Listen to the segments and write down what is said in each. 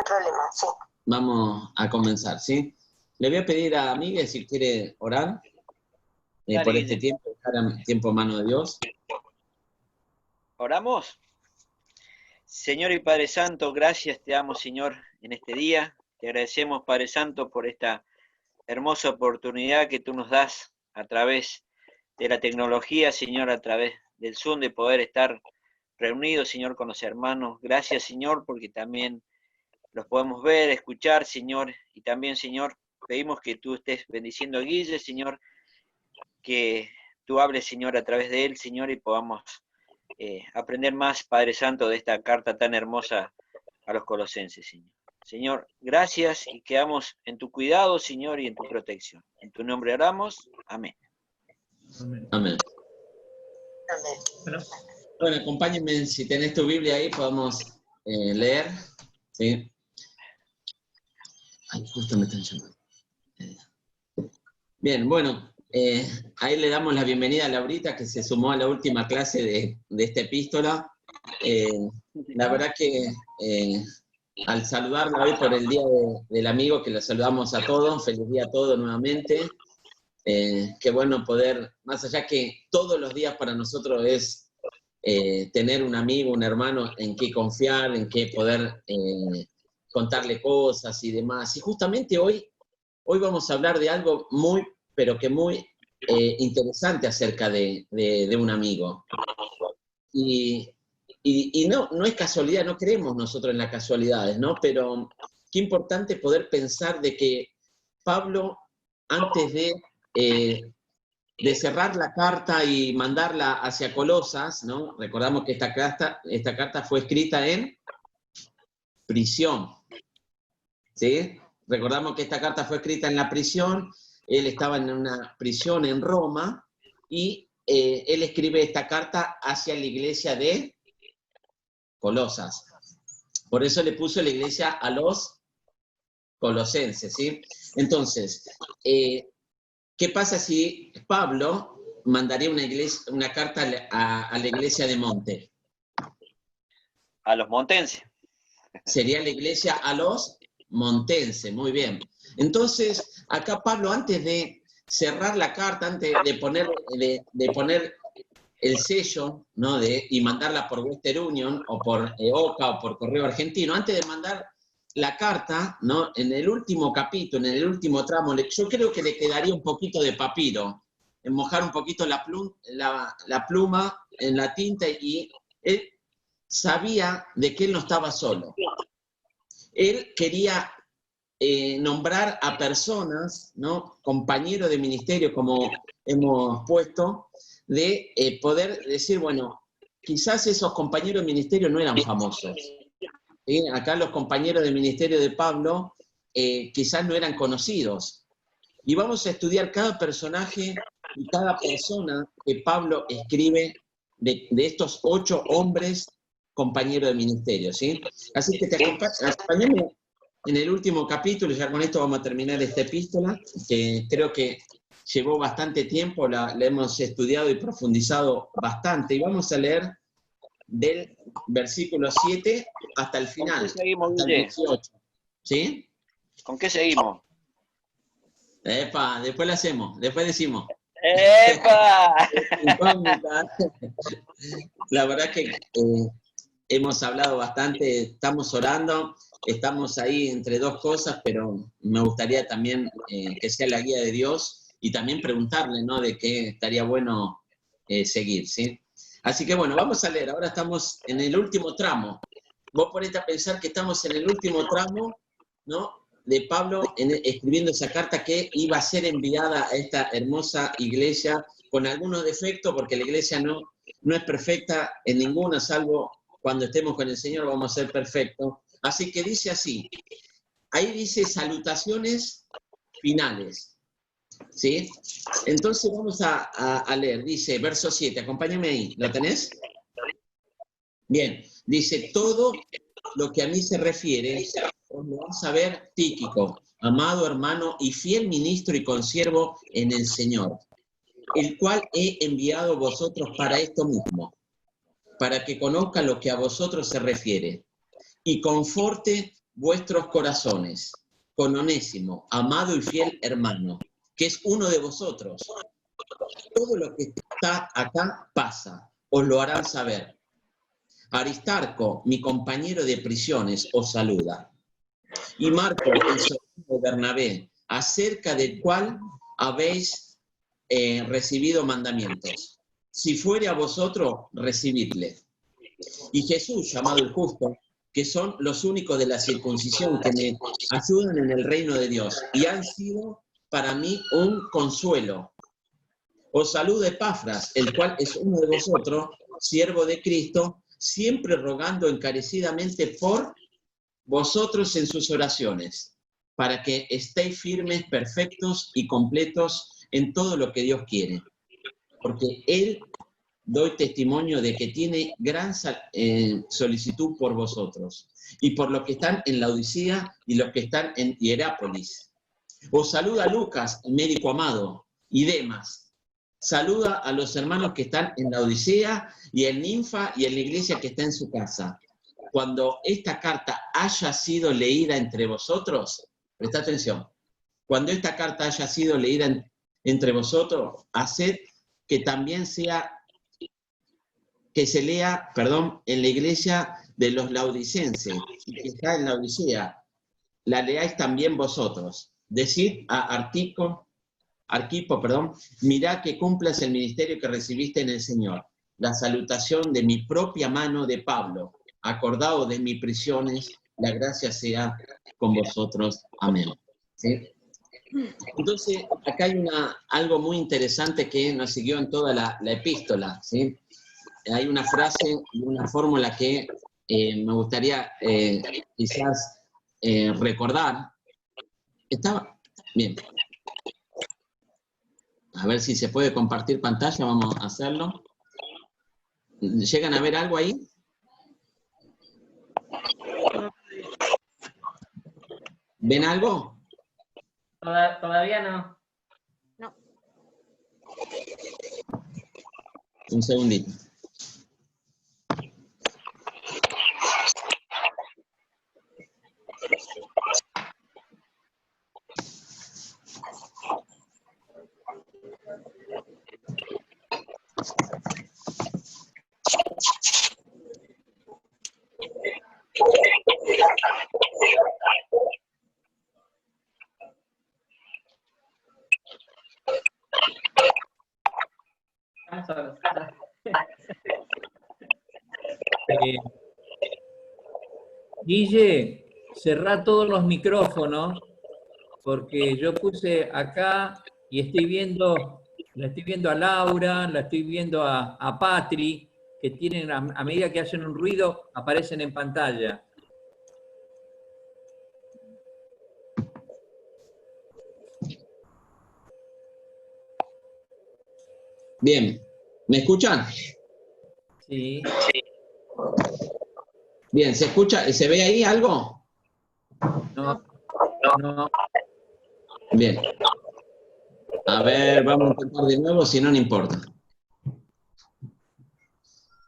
hay problema, sí. Vamos a comenzar, ¿sí? Le voy a pedir a Miguel si quiere orar por este tiempo, dejar tiempo en mano de Dios. ¿Oramos? Señor y Padre Santo, gracias te damos, Señor, en este día. Te agradecemos, Padre Santo, por esta hermosa oportunidad que tú nos das a través de la tecnología, Señor, a través del Zoom, de poder estar reunidos, Señor, con los hermanos. Gracias, Señor, porque también los podemos ver, escuchar, Señor, y también, Señor, pedimos que tú estés bendiciendo a Guille, Señor, que tú hables, Señor, a través de él, Señor, y podamos aprender más, Padre Santo, de esta carta tan hermosa a los colosenses, Señor. Señor, gracias y quedamos en tu cuidado, Señor, y en tu protección. En tu nombre oramos. Amén. Amén. Amén. Bueno, acompáñenme, si tenés tu Biblia ahí, podemos leer, ¿sí? Ay, justo me están llamando. Bien, bueno, ahí le damos la bienvenida a Laurita, que se sumó a la última clase de esta epístola. La verdad que al saludarla hoy por el Día del Amigo, que la saludamos a todos, feliz día a todos nuevamente. Qué bueno poder, más allá que todos los días para nosotros es tener un amigo, un hermano en que confiar, en que poder contarle cosas y demás. Y justamente hoy vamos a hablar de algo muy, pero que muy interesante acerca de un amigo. Y no es casualidad, no creemos nosotros en las casualidades, ¿no? Pero qué importante poder pensar de que Pablo, antes de cerrar la carta y mandarla hacia Colosas, ¿no? Recordamos que esta carta fue escrita en prisión, ¿sí? Recordamos que esta carta fue escrita en la prisión, él estaba en una prisión en Roma, y él escribe esta carta hacia la iglesia de Colosas. Por eso le puso la iglesia a los colosenses, ¿sí? Entonces, ¿qué pasa si Pablo mandaría una carta a la iglesia de Monte? A los montenses. Sería la iglesia a los montenses, muy bien. Entonces, acá Pablo, antes de cerrar la carta, antes de poner el sello, ¿no? y mandarla por Western Union, o por EOCA, o por correo argentino, antes de mandar la carta, ¿no? En el último capítulo, en el último tramo, yo creo que le quedaría un poquito de papiro, en mojar un poquito la pluma en la tinta, y él sabía de que él no estaba solo. Él quería nombrar a personas, ¿no? Compañeros de ministerio, como hemos puesto, de poder decir, bueno, quizás esos compañeros de ministerio no eran famosos. ¿Sí? Acá los compañeros de ministerio de Pablo quizás no eran conocidos. Y vamos a estudiar cada personaje y cada persona que Pablo escribe de estos 8 hombres compañeros de ministerio, ¿sí? Así que acompáñame en el último capítulo, y ya con esto vamos a terminar esta epístola, que creo que llevó bastante tiempo, la hemos estudiado y profundizado bastante, y vamos a leer del versículo 7 hasta el final, ¿Con qué seguimos, hasta el Guille? 18. ¿Sí? ¿Con qué seguimos? Epa, después lo hacemos, después decimos. ¡Epa! La verdad que hemos hablado bastante, estamos orando, estamos ahí entre dos cosas, pero me gustaría también que sea la guía de Dios, y también preguntarle, ¿no? De qué estaría bueno seguir, ¿sí? Así que bueno, vamos a leer. Ahora estamos en el último tramo. Vos ponete a pensar que estamos en el último tramo, ¿no? De Pablo escribiendo esa carta que iba a ser enviada a esta hermosa iglesia, con algunos defectos, porque la iglesia no es perfecta en ninguna, salvo cuando estemos con el Señor vamos a ser perfectos. Así que dice así, ahí dice salutaciones finales, ¿sí? Entonces vamos a leer, dice verso 7, acompáñame ahí, ¿lo tenés? Bien, dice, todo lo que a mí se refiere, os lo va a saber Tíquico, amado hermano y fiel ministro y consiervo en el Señor, el cual he enviado a vosotros para esto mismo, para que conozca lo que a vosotros se refiere, y conforte vuestros corazones con Onésimo, amado y fiel hermano, que es uno de vosotros. Todo lo que está acá pasa, os lo harán saber. Aristarco, mi compañero de prisiones, os saluda. Y Marcos, el sobrino de Bernabé, acerca del cual habéis recibido mandamientos. Si fuere a vosotros, recibidle. Y Jesús, llamado el justo, que son los únicos de la circuncisión que me ayudan en el reino de Dios y han sido para mí un consuelo. Os saluda Epafras, el cual es uno de vosotros, siervo de Cristo, siempre rogando encarecidamente por vosotros en sus oraciones, para que estéis firmes, perfectos y completos en todo lo que Dios quiere. Porque Él, doy testimonio de que tiene gran solicitud por vosotros, y por los que están en Laodicea y los que están en Hierápolis. Os saluda Lucas, el médico amado, y Demas. Saluda a los hermanos que están en Laodicea y en Ninfa y en la iglesia que está en su casa. Cuando esta carta haya sido leída entre vosotros, presta atención, cuando esta carta haya sido leída entre vosotros, haced que también sea, que se lea, en la iglesia de los laodicenses, y que está en Laodicea, la leáis también vosotros. Decid a Arquipo, mirad que cumplas el ministerio que recibiste en el Señor. La salutación de mi propia mano de Pablo, acordado de mis prisiones, la gracia sea con vosotros. Amén. ¿Sí? Entonces, acá hay algo muy interesante que nos siguió en toda la epístola, ¿sí? Hay una frase y una fórmula que me gustaría quizás recordar. Estaba bien. A ver si se puede compartir pantalla, vamos a hacerlo. ¿Llegan a ver algo ahí? ¿Ven algo? Todavía no. No. Un segundito. Guille, cerrá todos los micrófonos, porque yo puse acá y la estoy viendo a Laura, la estoy viendo a Patri, que tienen, a medida que hacen un ruido, aparecen en pantalla. Bien, ¿me escuchan? Sí. Bien, ¿se escucha? ¿Se ve ahí algo? No. Bien. A ver, vamos a intentar de nuevo, si no, no importa.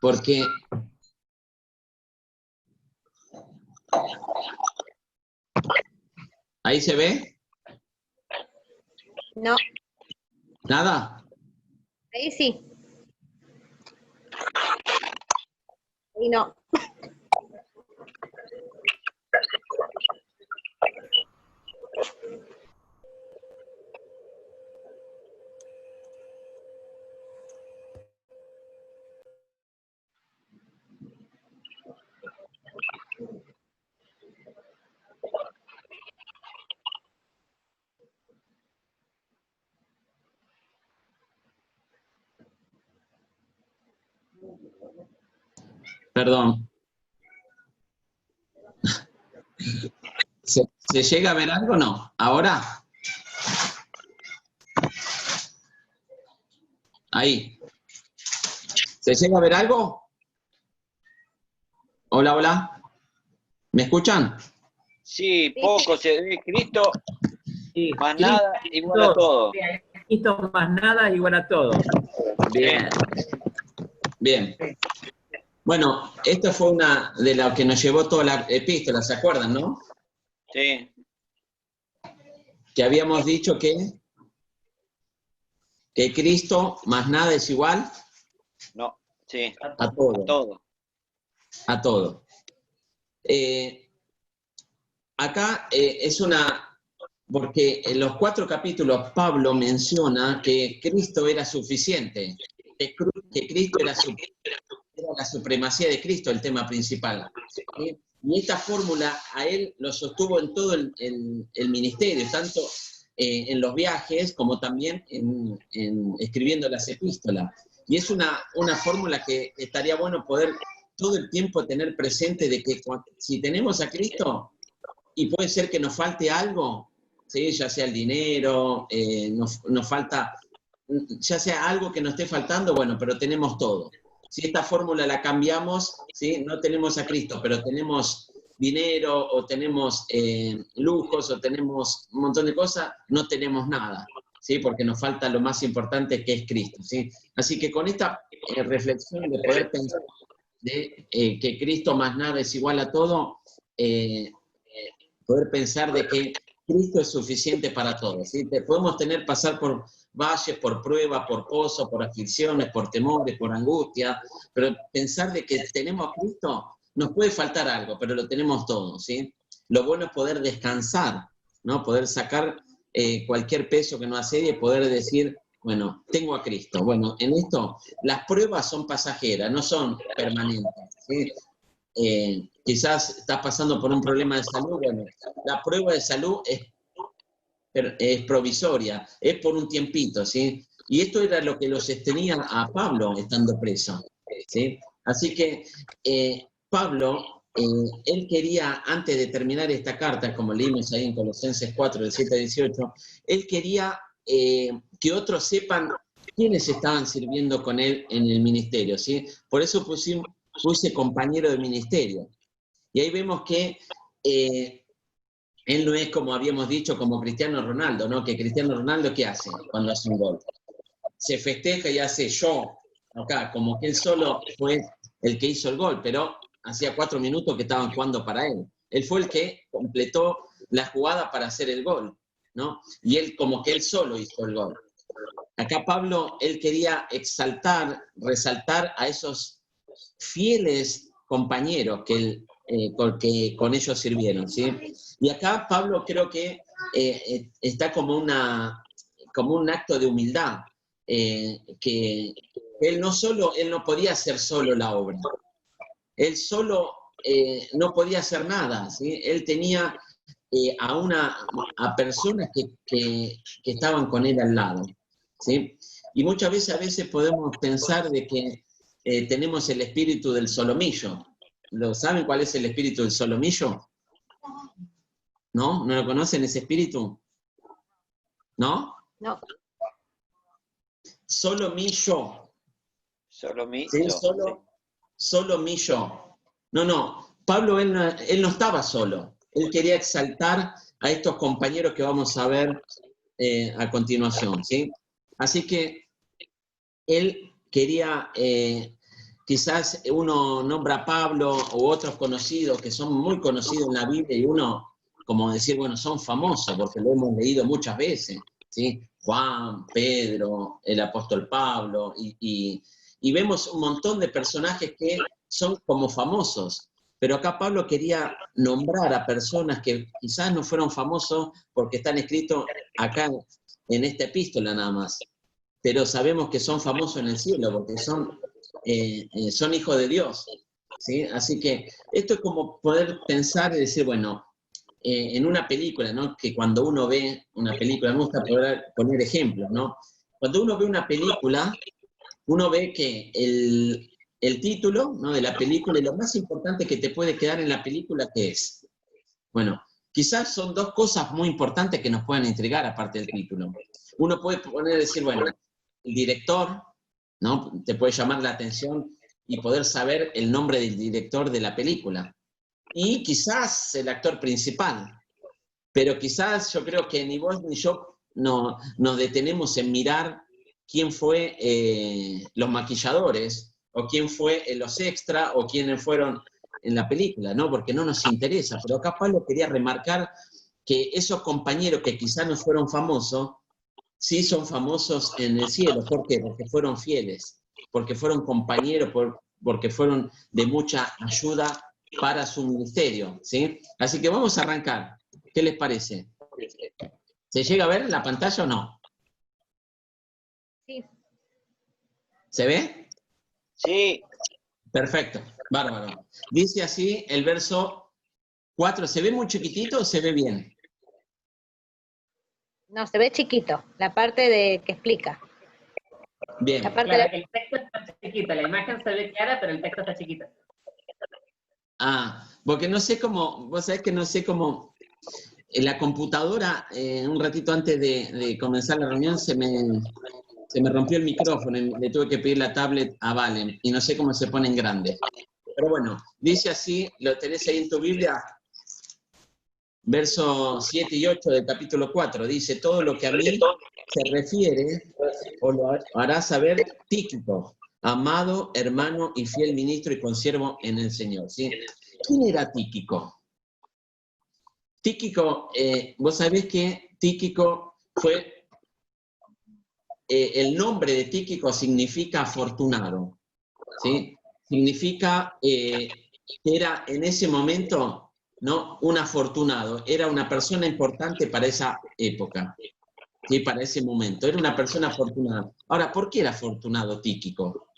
Porque ¿ahí se ve? No. ¿Nada? Ahí sí. Ahí no. Perdón. ¿Se llega a ver algo o no? ¿Ahora? Ahí. ¿Se llega a ver algo? Hola, hola. ¿Me escuchan? Sí, poco se ve Cristo, Sí, más nada, igual a todo. Cristo más nada, igual a todo. Bien. Bien. Bueno, esta fue una de las que nos llevó toda la epístola, ¿se acuerdan, no? Sí, Que habíamos dicho que Cristo más nada es igual no, sí, a todo. a todo. A todo. Acá es una, porque en los 4 capítulos Pablo menciona que Cristo era suficiente, que Cristo era la supremacía de Cristo el tema principal. ¿Sí? Y esta fórmula a él lo sostuvo en todo el ministerio, tanto en los viajes como también en escribiendo las epístolas. Y es una fórmula que estaría bueno poder todo el tiempo tener presente de que si tenemos a Cristo, y puede ser que nos falte algo, ¿sí? Ya sea el dinero, nos falta, ya sea algo que nos esté faltando, bueno, pero tenemos todo. Si esta fórmula la cambiamos, ¿sí? No tenemos a Cristo, pero tenemos dinero o tenemos lujos o tenemos un montón de cosas, no tenemos nada, ¿sí? Porque nos falta lo más importante que es Cristo, ¿sí? Así que con esta reflexión de poder pensar de que Cristo más nada es igual a todo, poder pensar de que Cristo es suficiente para todos, ¿sí? Podemos pasar por valles, por pruebas, por pozos, por aflicciones, por temores, por angustia, pero pensar de que tenemos a Cristo, nos puede faltar algo, pero lo tenemos todo, ¿sí? Lo bueno es poder descansar, ¿no? Poder sacar cualquier peso que nos asedia y poder decir, bueno, tengo a Cristo. Bueno, en esto las pruebas son pasajeras, no son permanentes, ¿sí? Quizás estás pasando por un problema de salud, bueno, la prueba de salud es provisoria, es por un tiempito, ¿sí? Y esto era lo que lo sostenía a Pablo estando preso, ¿sí? Así que Pablo, él quería, antes de terminar esta carta, como leímos ahí en Colosenses 4, del 7 al 18, él quería que otros sepan quiénes estaban sirviendo con él en el ministerio, ¿sí? Por eso puse compañero de ministerio. Y ahí vemos que él no es, como habíamos dicho, como Cristiano Ronaldo, ¿no? Que Cristiano Ronaldo, ¿qué hace cuando hace un gol? Se festeja y hace show, acá, como que él solo fue el que hizo el gol, pero hacía 4 minutos que estaban jugando para él. Él fue el que completó la jugada para hacer el gol, ¿no? Y él como que él solo hizo el gol. Acá Pablo, él quería exaltar, resaltar a esos fieles compañeros que con ellos sirvieron, ¿sí? Y acá Pablo creo que está como un acto de humildad, que él no podía hacer solo la obra, él solo no podía hacer nada, ¿sí? Él tenía a personas que estaban con él al lado, ¿sí? Y muchas veces podemos pensar de que tenemos el espíritu del solomillo. ¿Saben cuál es el espíritu del solomillo? ¿No? ¿No lo conocen ese espíritu? ¿No? No. Solomillo. Solo mí, ¿Sí? yo. Solomillo. No. Pablo, él no estaba solo. Él quería exaltar a estos compañeros que vamos a ver a continuación, ¿sí? Así que él quería, quizás uno nombra a Pablo u otros conocidos que son muy conocidos en la Biblia y uno, como decir, bueno, son famosos porque lo hemos leído muchas veces, ¿sí? Juan, Pedro, el apóstol Pablo, y vemos un montón de personajes que son como famosos. Pero acá Pablo quería nombrar a personas que quizás no fueron famosos porque están escritos acá en esta epístola nada más, pero sabemos que son famosos en el cielo porque son hijos de Dios, ¿sí? Así que esto es como poder pensar y decir, bueno, en una película, ¿no? Que cuando uno ve una película, me gusta poner ejemplos, ¿no? Cuando uno ve una película, uno ve que el título, ¿no? De la película y lo más importante que te puede quedar en la película, ¿qué es? Bueno, quizás son 2 cosas muy importantes que nos pueden intrigar aparte del título. Uno puede decir, bueno, el director, ¿no? Te puede llamar la atención y poder saber el nombre del director de la película. Y quizás el actor principal. Pero quizás yo creo que ni vos ni yo nos detenemos en mirar quién fue los maquilladores, o quién fue los extras, o quiénes fueron en la película, ¿no? Porque no nos interesa, pero acá Pablo quería remarcar que esos compañeros que quizás no fueron famosos, sí son famosos en el cielo. ¿Por qué? Porque fueron fieles, porque fueron compañeros, porque fueron de mucha ayuda para su ministerio, ¿sí? Así que vamos a arrancar. ¿Qué les parece? ¿Se llega a ver la pantalla o no? Sí. ¿Se ve? Sí, Perfecto, bárbaro. Dice así el verso 4. ¿Se ve muy chiquitito o se ve bien? No, se ve chiquito, la parte de que explica. Bien. La parte Claro, de... el texto está chiquito, la imagen se ve clara, pero el texto está chiquito. Ah, porque no sé cómo, vos sabés que no sé cómo, en la computadora, un ratito antes de comenzar la reunión, se me rompió el micrófono y le tuve que pedir la tablet a Valen, y no sé cómo se pone en grande. Pero bueno, dice así, lo tenés ahí en tu Biblia, versos 7 y 8 del capítulo 4, dice, todo lo que a mí se refiere, o lo hará saber Tíquico, amado, hermano y fiel ministro y consiervo en el Señor. ¿Sí? ¿Quién era Tíquico? Tíquico, vos sabés que Tíquico fue, el nombre de Tíquico significa afortunado, ¿sí? Significa que era en ese momento, ¿no? Un afortunado, era una persona importante para esa época, ¿sí? Para ese momento, era una persona afortunada. Ahora, ¿por qué era afortunado Tíquico?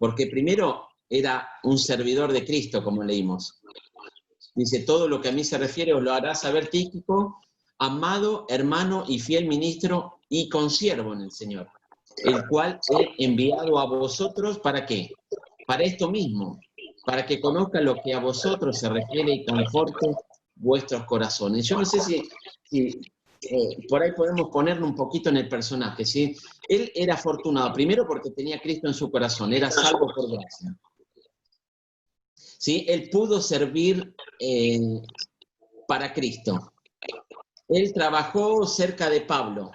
Porque primero era un servidor de Cristo, como leímos. Dice, todo lo que a mí se refiere os lo hará saber Tíquico, amado, hermano y fiel ministro y consiervo en el Señor, el cual he enviado a vosotros, ¿para qué? Para esto mismo, para que conozca lo que a vosotros se refiere y conforte vuestros corazones. Yo no sé si por ahí podemos ponerlo un poquito en el personaje, ¿sí? Él era afortunado, primero porque tenía a Cristo en su corazón, era salvo por gracia. ¿Sí? Él pudo servir para Cristo. Él trabajó cerca de Pablo.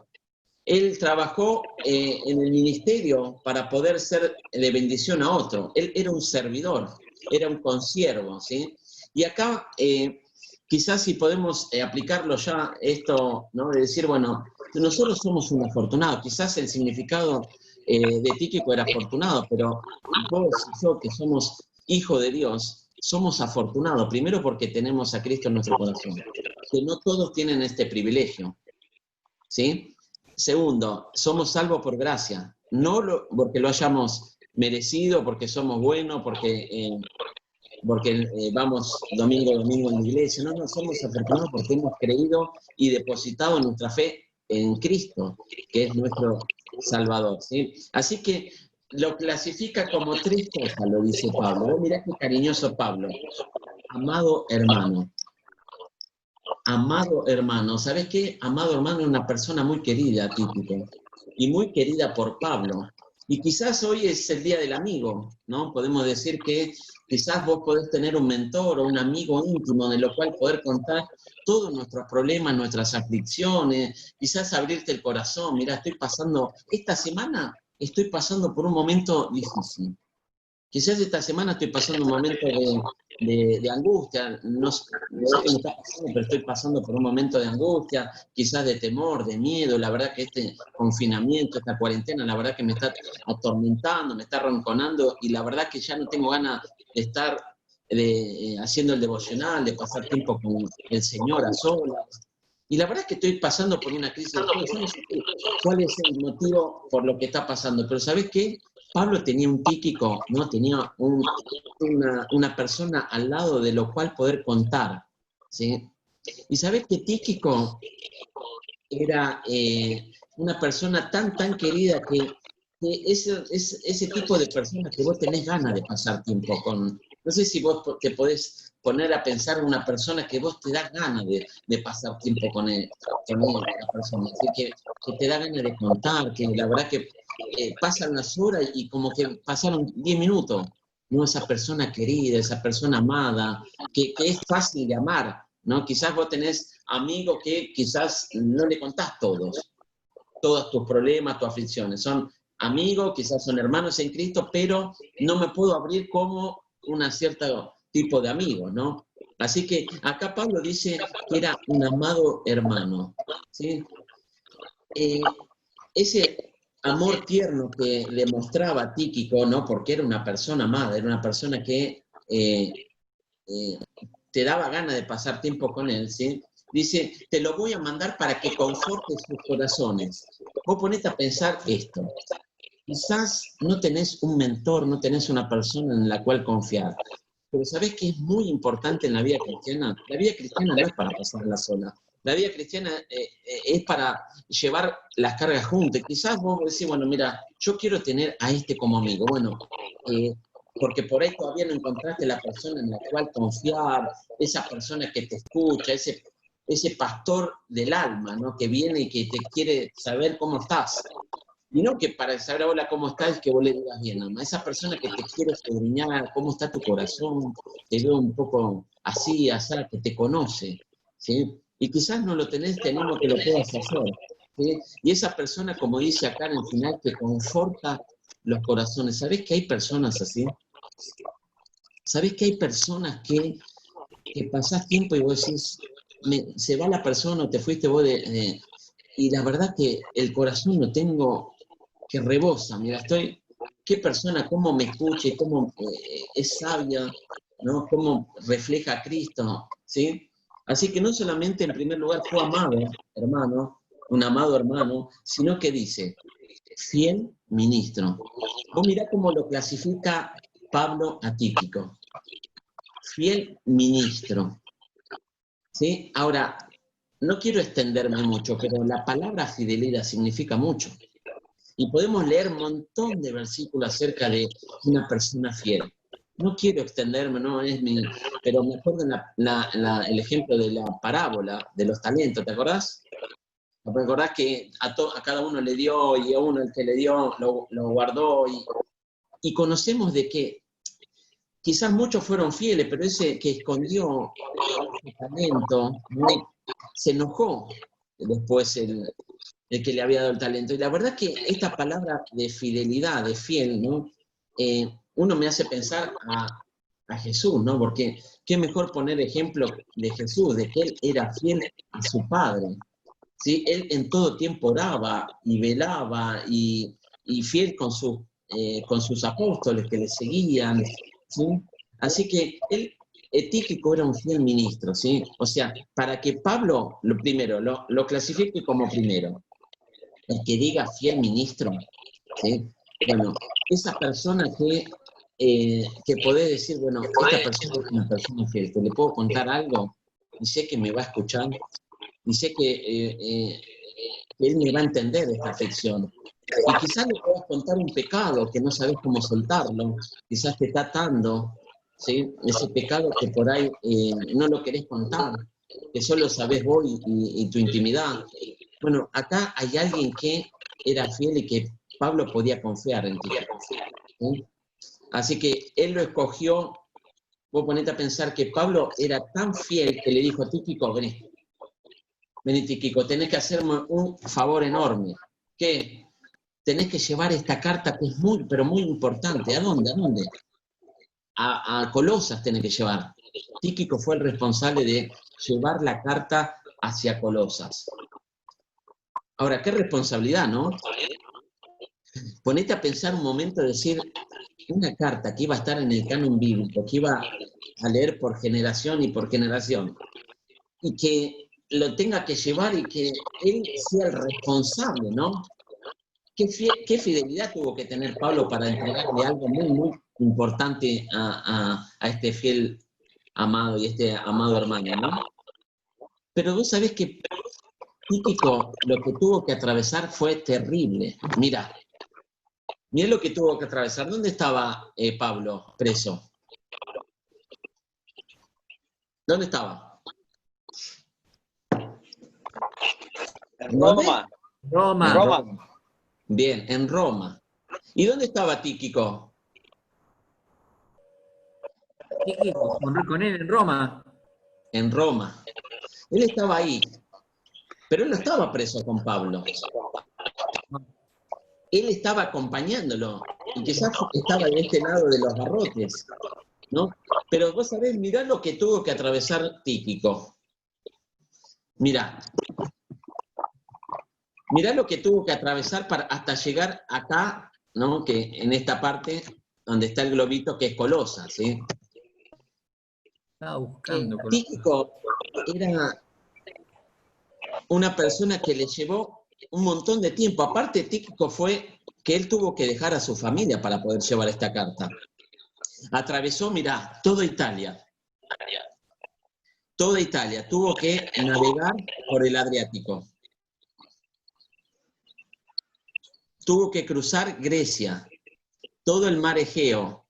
Él trabajó en el ministerio para poder ser de bendición a otro. Él era un servidor, era un consiervo, ¿sí? Y acá, quizás si podemos aplicarlo ya esto, ¿no? De decir, bueno, nosotros somos un afortunado. Quizás el significado de Tíquico era afortunado, pero vos y yo, que somos hijos de Dios, somos afortunados. Primero porque tenemos a Cristo en nuestro corazón. Que no todos tienen este privilegio, ¿sí? Segundo, somos salvos por gracia, no porque lo hayamos merecido, porque somos buenos, porque vamos domingo a domingo en la iglesia. No, somos afortunados porque hemos creído y depositado nuestra fe en Cristo, que es nuestro Salvador, ¿sí? Así que lo clasifica como tres cosas, lo dice Pablo. Mirá qué cariñoso Pablo. Amado hermano. Amado hermano, ¿sabes qué? Amado hermano es una persona muy querida, Tíquico, y muy querida por Pablo. Y quizás hoy es el día del amigo, ¿no? Podemos decir que quizás vos podés tener un mentor o un amigo íntimo de lo cual poder contar todos nuestros problemas, nuestras aflicciones, quizás abrirte el corazón. Mira, esta semana estoy pasando por un momento difícil. Quizás esta semana estoy pasando un momento de angustia, no sé qué me está pasando, pero estoy pasando por un momento de angustia, quizás de temor, de miedo. La verdad que este confinamiento, esta cuarentena, la verdad que me está atormentando, me está ronconando, y la verdad que ya no tengo ganas de estar haciendo el devocional, de pasar tiempo con el Señor a solas. Y la verdad es que estoy pasando por una crisis de fe. Yo no sé cuál es el motivo por lo que está pasando, pero ¿sabés qué? Pablo tenía un Tíquico, ¿no? Tenía una persona al lado de lo cual poder contar, ¿sí? Y sabés que Tíquico era una persona tan querida que ese tipo de personas que vos tenés ganas de pasar tiempo con. No sé si vos te podés poner a pensar en una persona que vos te da ganas de pasar tiempo con esa persona, así que te da ganas de contar, que la verdad que pasan las horas y como que pasaron 10 minutos, ¿no? Esa persona querida, esa persona amada, que es fácil de amar, ¿no? Quizás vos tenés amigos que quizás no le contás todos tus problemas, tus aflicciones. Son amigos, quizás son hermanos en Cristo, pero no me puedo abrir como una cierta tipo de amigos, ¿no? Así que acá Pablo dice que era un amado hermano, ¿sí? Ese amor tierno que le mostraba a Tíquico, ¿no? Porque era una persona amada, era una persona que te daba ganas de pasar tiempo con él, ¿sí? Dice, te lo voy a mandar para que conforte sus corazones. Vos ponete a pensar esto. Quizás no tenés un mentor, no tenés una persona en la cual confiar, pero ¿sabés qué es muy importante en la vida cristiana? La vida cristiana no es para pasarla sola. La vida cristiana es para llevar las cargas juntas. Quizás vos decís, bueno, mira, yo quiero tener a este como amigo. Bueno, porque por ahí todavía no encontraste la persona en la cual confiar, esa persona que te escucha, ese pastor del alma, ¿no? Que viene y que te quiere saber cómo estás. Y no que para saber hola cómo estás que vos le digas bien, nada más. Esa persona que te quiere escudriñar, cómo está tu corazón, te veo un poco así, que te conoce, ¿sí? Y quizás no lo tenés, tenemos que lo puedas hacer, ¿sí? Y esa persona, como dice acá en el final, que conforta los corazones. ¿Sabés que hay personas así? ¿Sabés que hay personas que pasás tiempo y vos decís, se va la persona o te fuiste vos y la verdad que el corazón lo tengo que rebosa, mira, qué persona, cómo me escucha y cómo es sabia, ¿no? Cómo refleja a Cristo, ¿sí? Así que no solamente en primer lugar fue amado, hermano, un amado hermano, sino que dice, fiel ministro. Vos mirá cómo lo clasifica Pablo a Tíquico. Fiel ministro, ¿sí? Ahora, no quiero extenderme mucho, pero la palabra fidelidad significa mucho. Y podemos leer un montón de versículos acerca de una persona fiel. No quiero extenderme, no es pero me acuerdo el ejemplo de la parábola de los talentos, ¿te acordás? ¿Te acordás que a cada uno le dio y a uno el que le dio lo guardó? Y conocemos de que quizás muchos fueron fieles, pero ese que escondió su talento, ¿no? Se enojó después el que le había dado el talento. Y la verdad que esta palabra de fidelidad, de fiel, ¿no? Uno me hace pensar a Jesús, ¿no? Porque qué mejor poner ejemplo de Jesús, de que él era fiel a su Padre, ¿sí? Él en todo tiempo oraba y velaba y fiel con sus apóstoles que le seguían, ¿sí? Así que él, Tíquico era un fiel ministro, ¿sí? O sea, para que Pablo, lo primero, lo clasifique como primero, el que diga fiel ministro, ¿sí? Bueno, esa persona que podés decir, bueno, esta persona es una persona fiel, que le puedo contar algo y sé que me va a escuchar y sé que él me va a entender esta afección. Y quizás le puedas contar un pecado que no sabes cómo soltarlo, quizás te está atando, ¿sí? Ese pecado que por ahí no lo querés contar, que solo sabés vos y tu intimidad. Bueno, acá hay alguien que era fiel y que Pablo podía confiar en ti, ¿sí? Así que él lo escogió. Vos ponete a pensar que Pablo era tan fiel que le dijo a Tíquico, vení Tíquico, tenés que hacerme un favor enorme. ¿Qué? Tenés que llevar esta carta que es muy, pero muy importante. ¿A dónde? ¿A dónde? A Colosas tenés que llevar. Tíquico fue el responsable de llevar la carta hacia Colosas. Ahora, qué responsabilidad, ¿no? Ponete a pensar un momento, decir, una carta que iba a estar en el canon bíblico, que iba a leer por generación y por generación, y que lo tenga que llevar y que él sea el responsable, ¿no? ¿Qué fidelidad tuvo que tener Pablo para entregarle algo muy, muy importante a este fiel amado y este amado hermano, ¿no? Pero vos sabés que Tíquico lo que tuvo que atravesar fue terrible. Mira lo que tuvo que atravesar. ¿Dónde estaba Pablo preso? ¿Dónde estaba? En Roma. Roma. Roma. Bien, en Roma. ¿Y dónde estaba Tíquico? Tíquico, con él en Roma. En Roma. Él estaba ahí, pero él no estaba preso con Pablo. Él estaba acompañándolo y quizás estaba de este lado de los barrotes. ¿no? Pero vos sabés, mirá lo que tuvo que atravesar Tíquico. Mirá lo que tuvo que atravesar hasta llegar acá, ¿no? Que en esta parte donde está el globito, que es Colosas, ¿sí? Estaba buscando. Tíquico era una persona que le llevó un montón de tiempo. Aparte, Tíquico fue que él tuvo que dejar a su familia para poder llevar esta carta. Atravesó, mirá, toda Italia. Toda Italia. Tuvo que navegar por el Adriático. Tuvo que cruzar Grecia, todo el mar Egeo,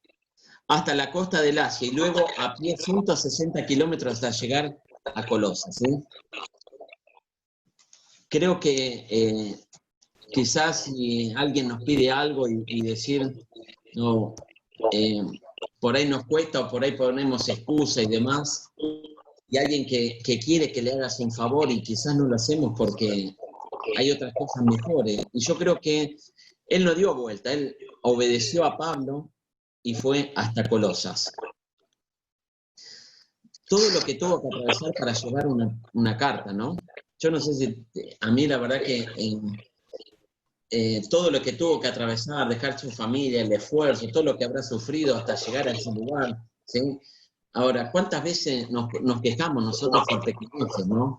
hasta la costa del Asia, y luego a pie 160 kilómetros hasta llegar a Colosas, ¿sí? Creo que quizás si alguien nos pide algo y decir, no, por ahí nos cuesta o por ahí ponemos excusa y demás, y alguien que quiere que le hagas un favor y quizás no lo hacemos porque hay otras cosas mejores. Y yo creo que él no dio vuelta, él obedeció a Pablo y fue hasta Colosas. Todo lo que tuvo que atravesar para llevar una carta, ¿no? Yo no sé si, a mí la verdad que todo lo que tuvo que atravesar, dejar su familia, el esfuerzo, todo lo que habrá sufrido hasta llegar a ese lugar, ¿sí? Ahora, ¿cuántas veces nos quejamos nosotros por pequeñeces, ¿no?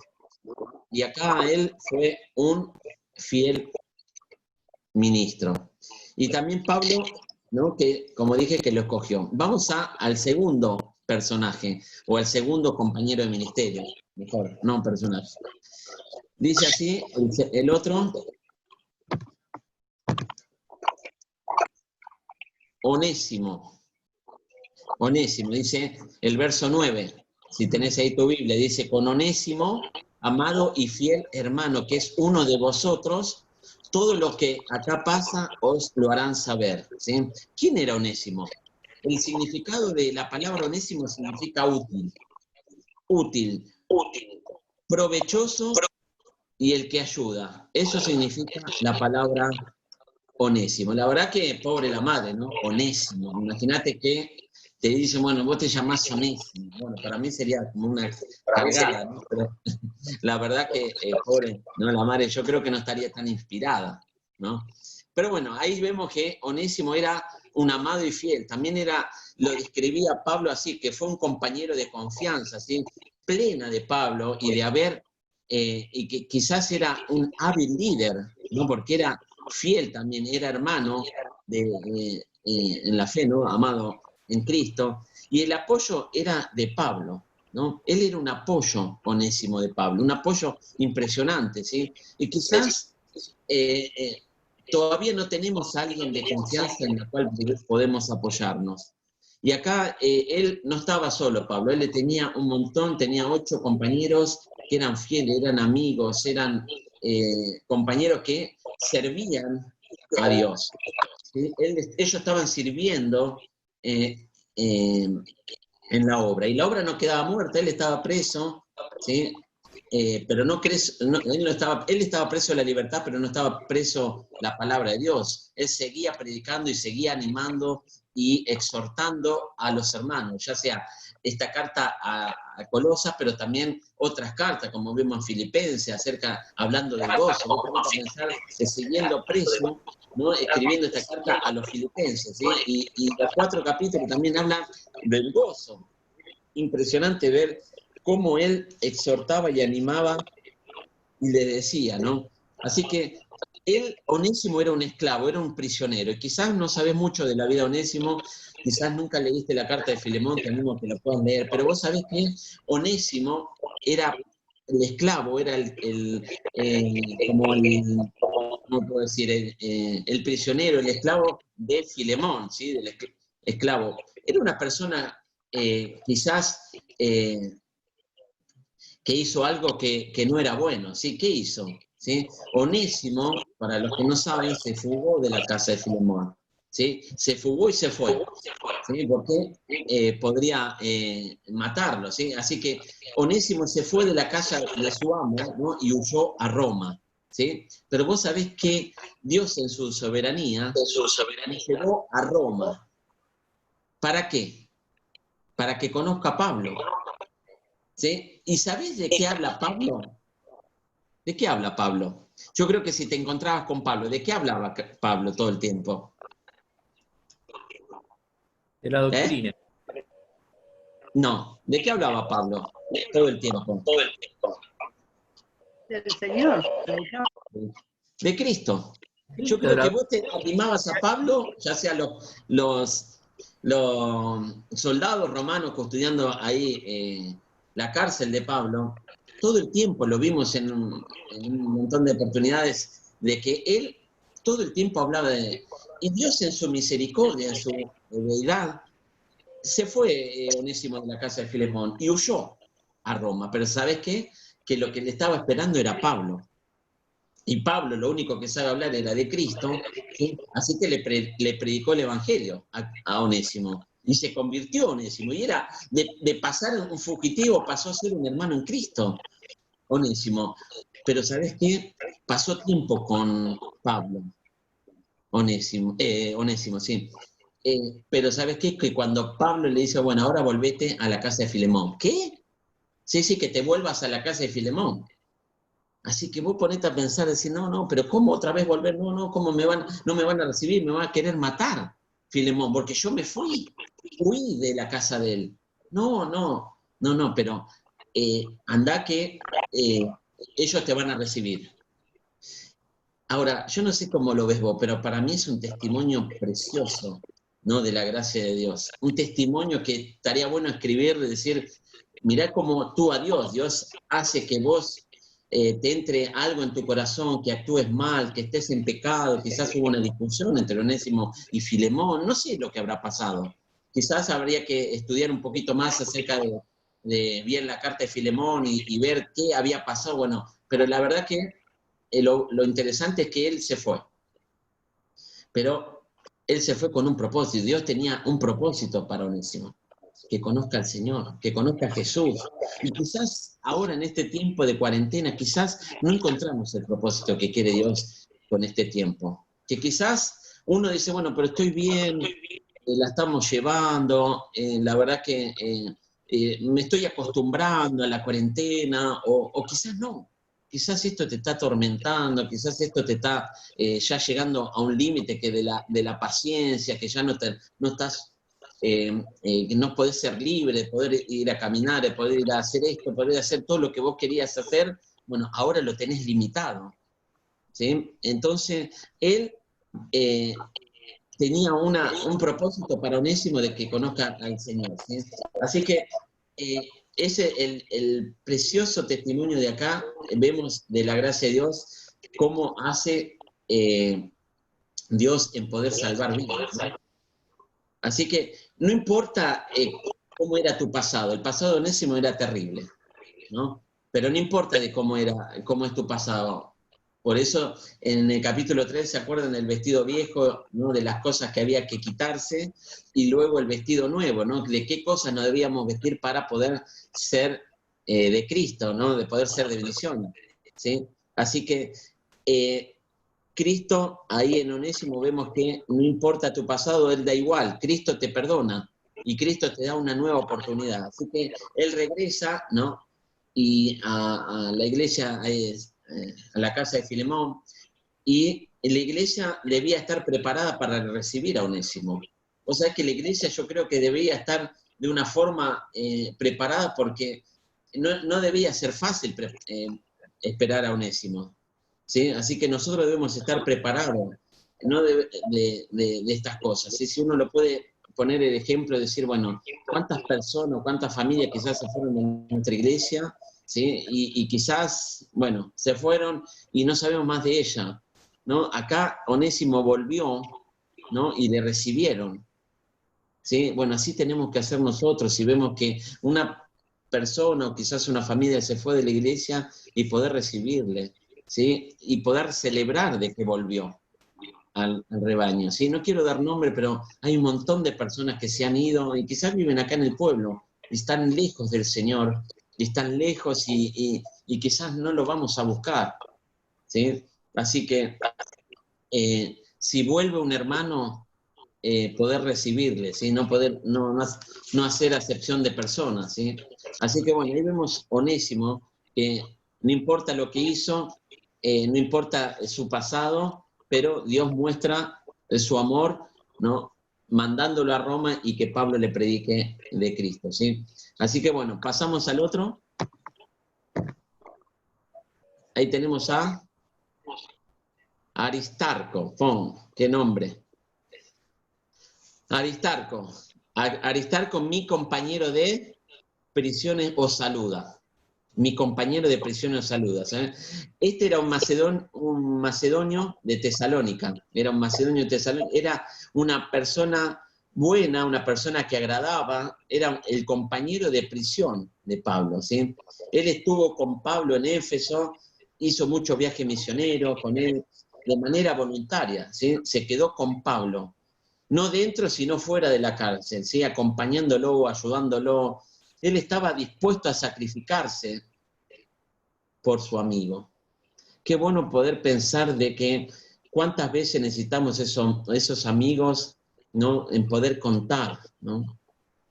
Y acá él fue un fiel ministro. Y también Pablo, ¿no? Que, como dije, que lo escogió. Vamos al segundo personaje, o al segundo compañero de ministerio, mejor, no personaje. Dice así, el otro, Onésimo. Onésimo, dice el verso 9, si tenés ahí tu Biblia, dice, con Onésimo, amado y fiel hermano, que es uno de vosotros, todo lo que acá pasa os lo harán saber, ¿sí? ¿Quién era Onésimo? El significado de la palabra Onésimo significa útil, provechoso y el que ayuda. Eso significa la palabra Onésimo. La verdad que pobre la madre, ¿no? Onésimo. Imagínate que te dicen, bueno, vos te llamás Onésimo. Bueno, para mí sería como una cargada, ¿no? Pero la verdad que, pobre, ¿no? La madre yo creo que no estaría tan inspirada, ¿no? Pero bueno, ahí vemos que Onésimo era un amado y fiel. También lo describía Pablo así, que fue un compañero de confianza, ¿sí? Plena de Pablo y de haber, y que quizás era un hábil líder, ¿no? Porque era fiel también, era hermano en la fe, ¿no? Amado en Cristo, y el apoyo era de Pablo, ¿no? Él era un apoyo Onésimo de Pablo, un apoyo impresionante, ¿sí? Y quizás todavía no tenemos a alguien de confianza en la cual podemos apoyarnos. Y acá él no estaba solo, Pablo, él tenía un montón, tenía 8 compañeros que eran fieles, eran amigos, eran compañeros que servían a Dios. ¿Sí? Ellos estaban sirviendo en la obra, y la obra no quedaba muerta, él estaba preso, ¿sí? Pero él estaba preso de la libertad, pero no estaba preso la palabra de Dios. Él seguía predicando y seguía animando y exhortando a los hermanos, ya sea esta carta a Colosas, pero también otras cartas, como vemos en Filipenses, hablando del gozo. Vos tenés que pensar que siguiendo preso, ¿no? Escribiendo esta carta a los filipenses, ¿sí? Y los 4 capítulos también hablan del gozo. Impresionante ver cómo él exhortaba y animaba y le decía, ¿no? Así que Onésimo era un esclavo, era un prisionero, y quizás no sabés mucho de la vida de Onésimo, quizás nunca leíste la carta de Filemón, que mismo que lo puedan leer, pero vos sabés que Onésimo era el esclavo, era ¿cómo puedo decir? El prisionero, el esclavo de Filemón, ¿sí? Del esclavo. Era una persona quizás que hizo algo que no era bueno, ¿sí? ¿Qué hizo? ¿Sí? Onésimo, para los que no saben, se fugó de la casa de Filemón, ¿sí? Se fugó y se fue, ¿sí? Porque podría matarlo, ¿sí? Así que Onésimo se fue de la casa de su amo, ¿no? Y huyó a Roma, ¿sí? Pero vos sabés que Dios en su soberanía lo llevó a Roma. ¿Para qué? para que conozca a Pablo. ¿Sí? ¿Y sabés de qué habla Pablo? ¿De qué habla Pablo? Yo creo que si te encontrabas con Pablo, ¿de qué hablaba Pablo todo el tiempo? De la doctrina. No, ¿de qué hablaba Pablo todo el tiempo? Del Señor. De Cristo. Yo Cristo, creo que vos te animabas a Pablo, ya sea los soldados romanos custodiando ahí la cárcel de Pablo, todo el tiempo lo vimos en un montón de oportunidades, de que él todo el tiempo hablaba de... Y Dios en su misericordia, en su deidad, se fue Onésimo de la casa de Filemón y huyó a Roma. Pero ¿sabes qué? Que lo que le estaba esperando era Pablo. Y Pablo lo único que sabe hablar era de Cristo, ¿sí? Así que le predicó el Evangelio a Onésimo. Y se convirtió Onésimo. Y era de pasar un fugitivo, pasó a ser un hermano en Cristo, Onésimo. Pero ¿sabes qué? Pasó tiempo con Pablo, Onésimo, sí. Pero ¿sabes qué? Que cuando Pablo le dice, bueno, ahora volvete a la casa de Filemón. ¿Qué? Sí, que te vuelvas a la casa de Filemón. Así que vos ponete a pensar, decir, no, pero ¿cómo otra vez volver? No, ¿cómo no me van a recibir? Me van a querer matar, Filemón, porque yo me huí de la casa de él. No, pero anda que ellos te van a recibir. Ahora, yo no sé cómo lo ves vos, pero para mí es un testimonio precioso, ¿no? De la gracia de Dios. Un testimonio que estaría bueno escribir, de decir, mirá cómo tú a Dios hace que vos te entre algo en tu corazón, que actúes mal, que estés en pecado. Quizás hubo una discusión entre Onésimo y Filemón, no sé lo que habrá pasado. Quizás habría que estudiar un poquito más acerca de bien la carta de Filemón y ver qué había pasado. Bueno, pero la verdad que lo interesante es que él se fue. Pero él se fue con un propósito. Dios tenía un propósito para Onésimo. Que conozca al Señor, que conozca a Jesús. Y quizás ahora en este tiempo de cuarentena, quizás no encontramos el propósito que quiere Dios con este tiempo. Que quizás uno dice, bueno, pero estoy bien, la estamos llevando, la verdad que me estoy acostumbrando a la cuarentena, o quizás no. Quizás esto te está atormentando, quizás esto te está ya llegando a un límite que de la paciencia, que ya no estás... que no podés ser libre, de poder ir a caminar, de poder ir a hacer esto, poder hacer todo lo que vos querías hacer, bueno, ahora lo tenés limitado. ¿Sí? Entonces, él tenía un propósito para Onésimo de que conozca al Señor. ¿Sí? Así que ese el precioso testimonio de acá, vemos de la gracia de Dios, cómo hace Dios en poder salvar vidas. ¿Sí? Así que no importa cómo era tu pasado, el pasado de Onésimo era terrible, ¿no? Pero no importa de cómo es tu pasado. Por eso en el capítulo 3 se acuerdan del vestido viejo, ¿no? De las cosas que había que quitarse, y luego el vestido nuevo, ¿no? De qué cosas nos debíamos vestir para poder ser de Cristo, ¿no? De poder ser de bendición, ¿sí? Así que Cristo, ahí en Onésimo vemos que no importa tu pasado, Él da igual, Cristo te perdona y Cristo te da una nueva oportunidad. Así que Él regresa, ¿no? Y a la iglesia, a la casa de Filemón, y la iglesia debía estar preparada para recibir a Onésimo. O sea que la iglesia yo creo que debía estar de una forma preparada, porque no debía ser fácil esperar a Onésimo. ¿Sí? Así que nosotros debemos estar preparados, ¿no? de estas cosas. ¿Sí? Si uno lo puede poner el ejemplo de decir, bueno, ¿cuántas personas, cuántas familias quizás se fueron de nuestra iglesia? ¿Sí? Y quizás, bueno, se fueron y no sabemos más de ella, ¿no? Acá Onésimo volvió, ¿no? Y le recibieron. ¿Sí? Bueno, así tenemos que hacer nosotros. Si vemos que una persona o quizás una familia se fue de la iglesia, y poder recibirle, ¿sí? Y poder celebrar de que volvió al rebaño, ¿sí? No quiero dar nombre, pero hay un montón de personas que se han ido y quizás viven acá en el pueblo y están lejos del Señor, y están lejos y quizás no lo vamos a buscar, ¿sí? Así que si vuelve un hermano, poder recibirle, ¿sí? No hacer acepción de personas, ¿sí? Así que bueno, ahí vemos Onésimo, que no importa lo que hizo, no importa su pasado, pero Dios muestra su amor, ¿no? Mandándolo a Roma y que Pablo le predique de Cristo, ¿sí? Así que bueno, pasamos al otro. Ahí tenemos a Aristarco. ¡Qué nombre! Aristarco. Aristarco, mi compañero de prisiones, os saluda. Mi compañero de prisiones os saluda. ¿Sabes? Este era un macedonio de Tesalónica. Era un macedonio de Tesalónica. Era una persona buena, una persona que agradaba. Era el compañero de prisión de Pablo, ¿sí? Él estuvo con Pablo en Éfeso, hizo muchos viajes misioneros con él de manera voluntaria, ¿sí? Se quedó con Pablo. No dentro, sino fuera de la cárcel, ¿sí? Acompañándolo, ayudándolo. Él estaba dispuesto a sacrificarse por su amigo. Qué bueno poder pensar de que cuántas veces necesitamos esos amigos, ¿no? En poder contar, ¿no?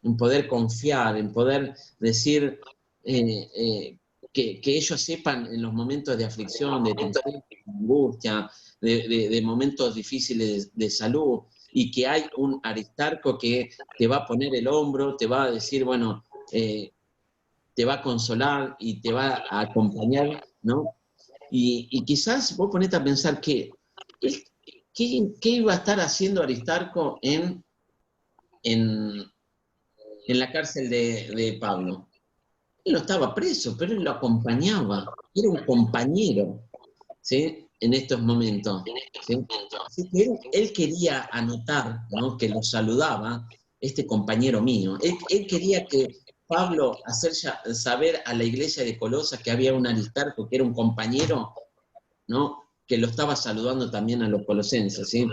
En poder confiar, en poder decir que ellos sepan en los momentos de aflicción, de tristeza, de angustia, de momentos difíciles de salud, y que hay un Aristarco que te va a poner el hombro, te va a decir, bueno, te va a consolar y te va a acompañar, ¿no? Y quizás vos ponete a pensar que, ¿qué iba a estar haciendo Aristarco en la cárcel de Pablo? Él no estaba preso, pero él lo acompañaba, era un compañero, ¿sí? En estos momentos, ¿sí? Así que él quería anotar, ¿no? Que lo saludaba este compañero mío. Él quería que Pablo hacer saber a la iglesia de Colosas que había un Aristarco que era un compañero, ¿no? Que lo estaba saludando también a los colosenses, ¿sí?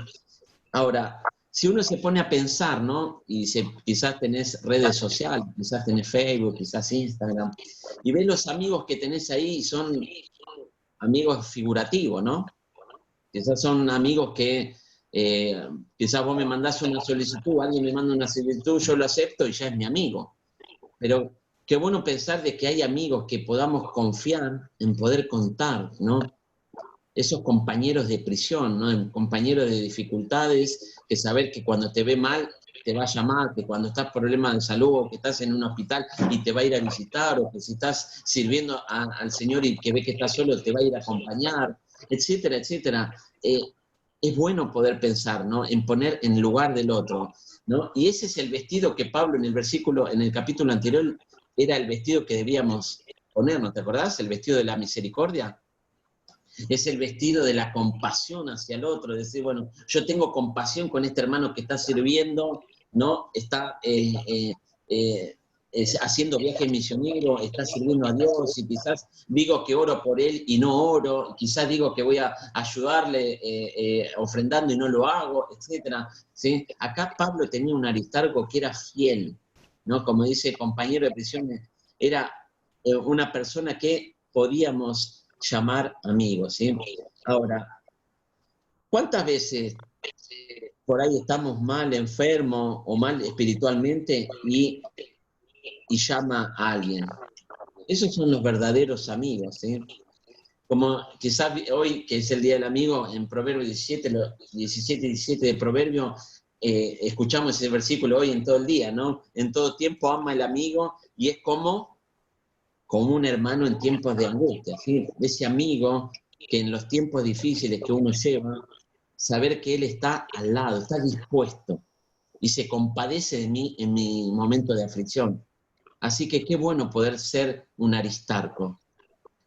Ahora, si uno se pone a pensar, ¿no? Y quizás tenés redes sociales, quizás tenés Facebook, quizás Instagram, y ves los amigos que tenés ahí, son amigos figurativos, ¿no? Quizás son amigos que quizás vos me mandás una solicitud, alguien me manda una solicitud, yo lo acepto y ya es mi amigo. Pero qué bueno pensar de que hay amigos que podamos confiar en poder contar, ¿no? Esos compañeros de prisión, ¿no? Compañeros de dificultades, que saber que cuando te ve mal te va a llamar, que cuando estás con problemas de salud o que estás en un hospital y te va a ir a visitar, o que si estás sirviendo al Señor y que ve que estás solo te va a ir a acompañar, etcétera, etcétera. Es bueno poder pensar, ¿no? En poner en lugar del otro, ¿no? Y ese es el vestido que Pablo en el capítulo anterior, era el vestido que debíamos ponernos, ¿te acordás? El vestido de la misericordia. Es el vestido de la compasión hacia el otro, decir, bueno, yo tengo compasión con este hermano que está sirviendo, ¿no? Está haciendo viajes misioneros, está sirviendo a Dios, y quizás digo que oro por él y no oro, quizás digo que voy a ayudarle ofrendando y no lo hago, etcétera, ¿sí? Acá Pablo tenía un Aristarco que era fiel, ¿no? Como dice compañero de prisión, era una persona que podíamos llamar amigos, ¿sí? Ahora, ¿cuántas veces por ahí estamos mal, enfermos o mal espiritualmente y llama a alguien? Esos son los verdaderos amigos, ¿sí? Como quizás hoy, que es el Día del Amigo, en Proverbios 17 y 17 de Proverbio, escuchamos ese versículo hoy en todo el día, ¿no? En todo tiempo ama el amigo, y es como un hermano en tiempos de angustia, ¿sí? Ese amigo que en los tiempos difíciles que uno lleva, saber que él está al lado, está dispuesto y se compadece de mí en mi momento de aflicción. Así que qué bueno poder ser un Aristarco.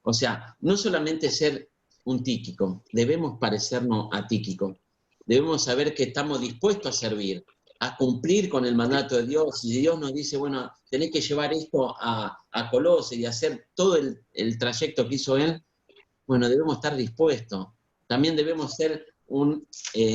O sea, no solamente ser un Tíquico, debemos parecernos a Tíquico. Debemos saber que estamos dispuestos a servir, a cumplir con el mandato de Dios. Y Dios nos dice, bueno, tenés que llevar esto a Colosas y hacer todo el trayecto que hizo Él. Bueno, debemos estar dispuestos. También debemos ser un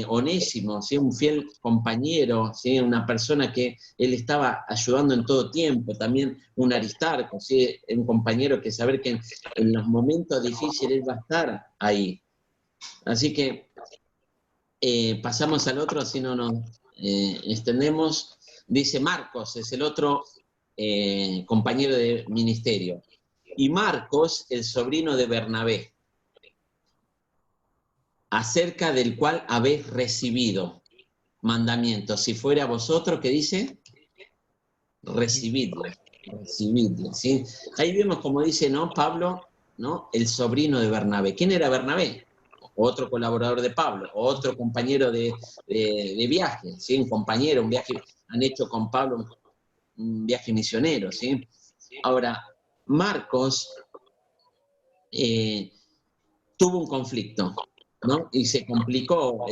Onésimo, ¿sí? Un fiel compañero, ¿sí? Una persona que Él estaba ayudando en todo tiempo. También un Aristarco, ¿sí? Un compañero que saber que en los momentos difíciles Él va a estar ahí. Así que pasamos al otro, así no nos extendemos, dice Marcos, es el otro compañero de ministerio. Y Marcos, el sobrino de Bernabé, acerca del cual habéis recibido mandamientos. Si fuera a vosotros, ¿qué dice? Recibidlo, recibidlo, ¿sí? Ahí vemos como dice, ¿no? Pablo, ¿no? El sobrino de Bernabé. ¿Quién era Bernabé? Otro colaborador de Pablo, otro compañero de viaje, ¿sí? Un compañero, un viaje, han hecho con Pablo un viaje misionero, ¿sí? Ahora, Marcos tuvo un conflicto, ¿no? Y se complicó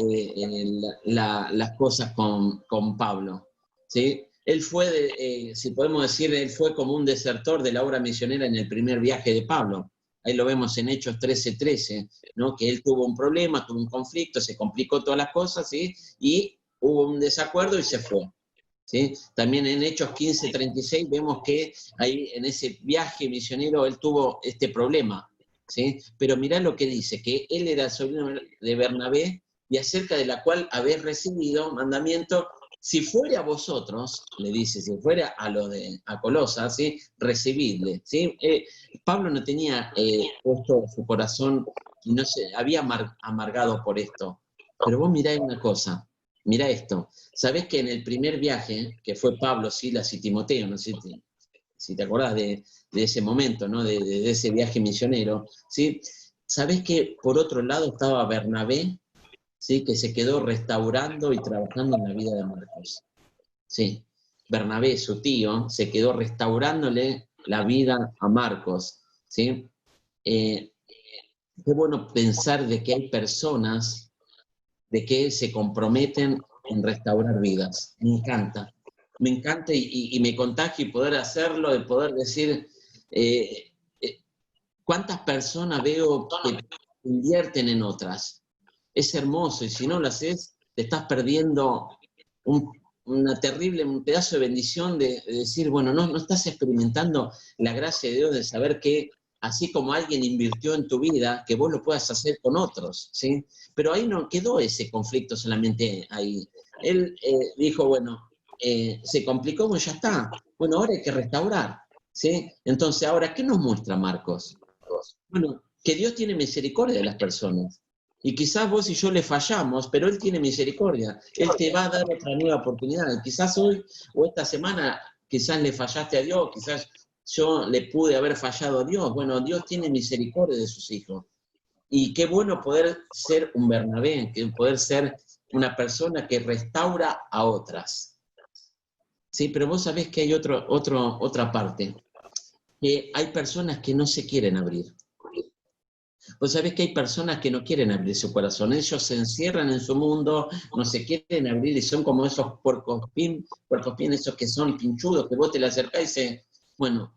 las cosas con Pablo, ¿sí? Él fue, si podemos decir, él fue como un desertor de la obra misionera en el primer viaje de Pablo. Ahí lo vemos en Hechos 13:13, ¿no? Que él tuvo un problema, tuvo un conflicto, se complicó todas las cosas, ¿sí? Y hubo un desacuerdo y se fue, ¿sí? También en Hechos 15:36 vemos que ahí en ese viaje misionero él tuvo este problema, ¿sí? Pero mirá lo que dice, que él era sobrino de Bernabé y acerca de la cual habéis recibido mandamiento, si fuera a vosotros, le dice, si fuera a Colosas, ¿sí? Recibidle, ¿sí? Pablo no tenía puesto su corazón y no se había amargado por esto. Pero vos mirá una cosa, mirá esto. Sabés que en el primer viaje, que fue Pablo, Silas y Timoteo, no sé si te acordás de ese momento, ¿no? De ese viaje misionero, ¿sí? Sabés que por otro lado estaba Bernabé, ¿sí? Que se quedó restaurando y trabajando en la vida de Marcos. Sí, Bernabé, su tío, se quedó restaurándole la vida a Marcos, ¿sí? Qué bueno pensar de que hay personas de que se comprometen en restaurar vidas. Me encanta y me contagia y poder hacerlo, de poder decir cuántas personas veo que invierten en otras. Es hermoso y si no lo haces, te estás perdiendo un pedazo de bendición de decir, bueno, no estás experimentando la gracia de Dios de saber que así como alguien invirtió en tu vida, que vos lo puedas hacer con otros, ¿sí? Pero ahí no quedó ese conflicto solamente ahí. Él dijo, bueno, se complicó, pues ya está. Bueno, ahora hay que restaurar, ¿sí? Entonces, ahora, ¿qué nos muestra Marcos? Bueno, que Dios tiene misericordia de las personas. Y quizás vos y yo le fallamos, pero Él tiene misericordia. Él te va a dar otra nueva oportunidad. Quizás hoy o esta semana, quizás le fallaste a Dios, quizás yo le pude haber fallado a Dios. Bueno, Dios tiene misericordia de sus hijos. Y qué bueno poder ser un Bernabé, poder ser una persona que restaura a otras. Sí, pero vos sabés que hay otra parte, que hay personas que no se quieren abrir. Vos sabés que hay personas que no quieren abrir su corazón, ellos se encierran en su mundo, no se quieren abrir y son como esos puercospín, esos que son pinchudos, que vos te le acercás y dices, bueno,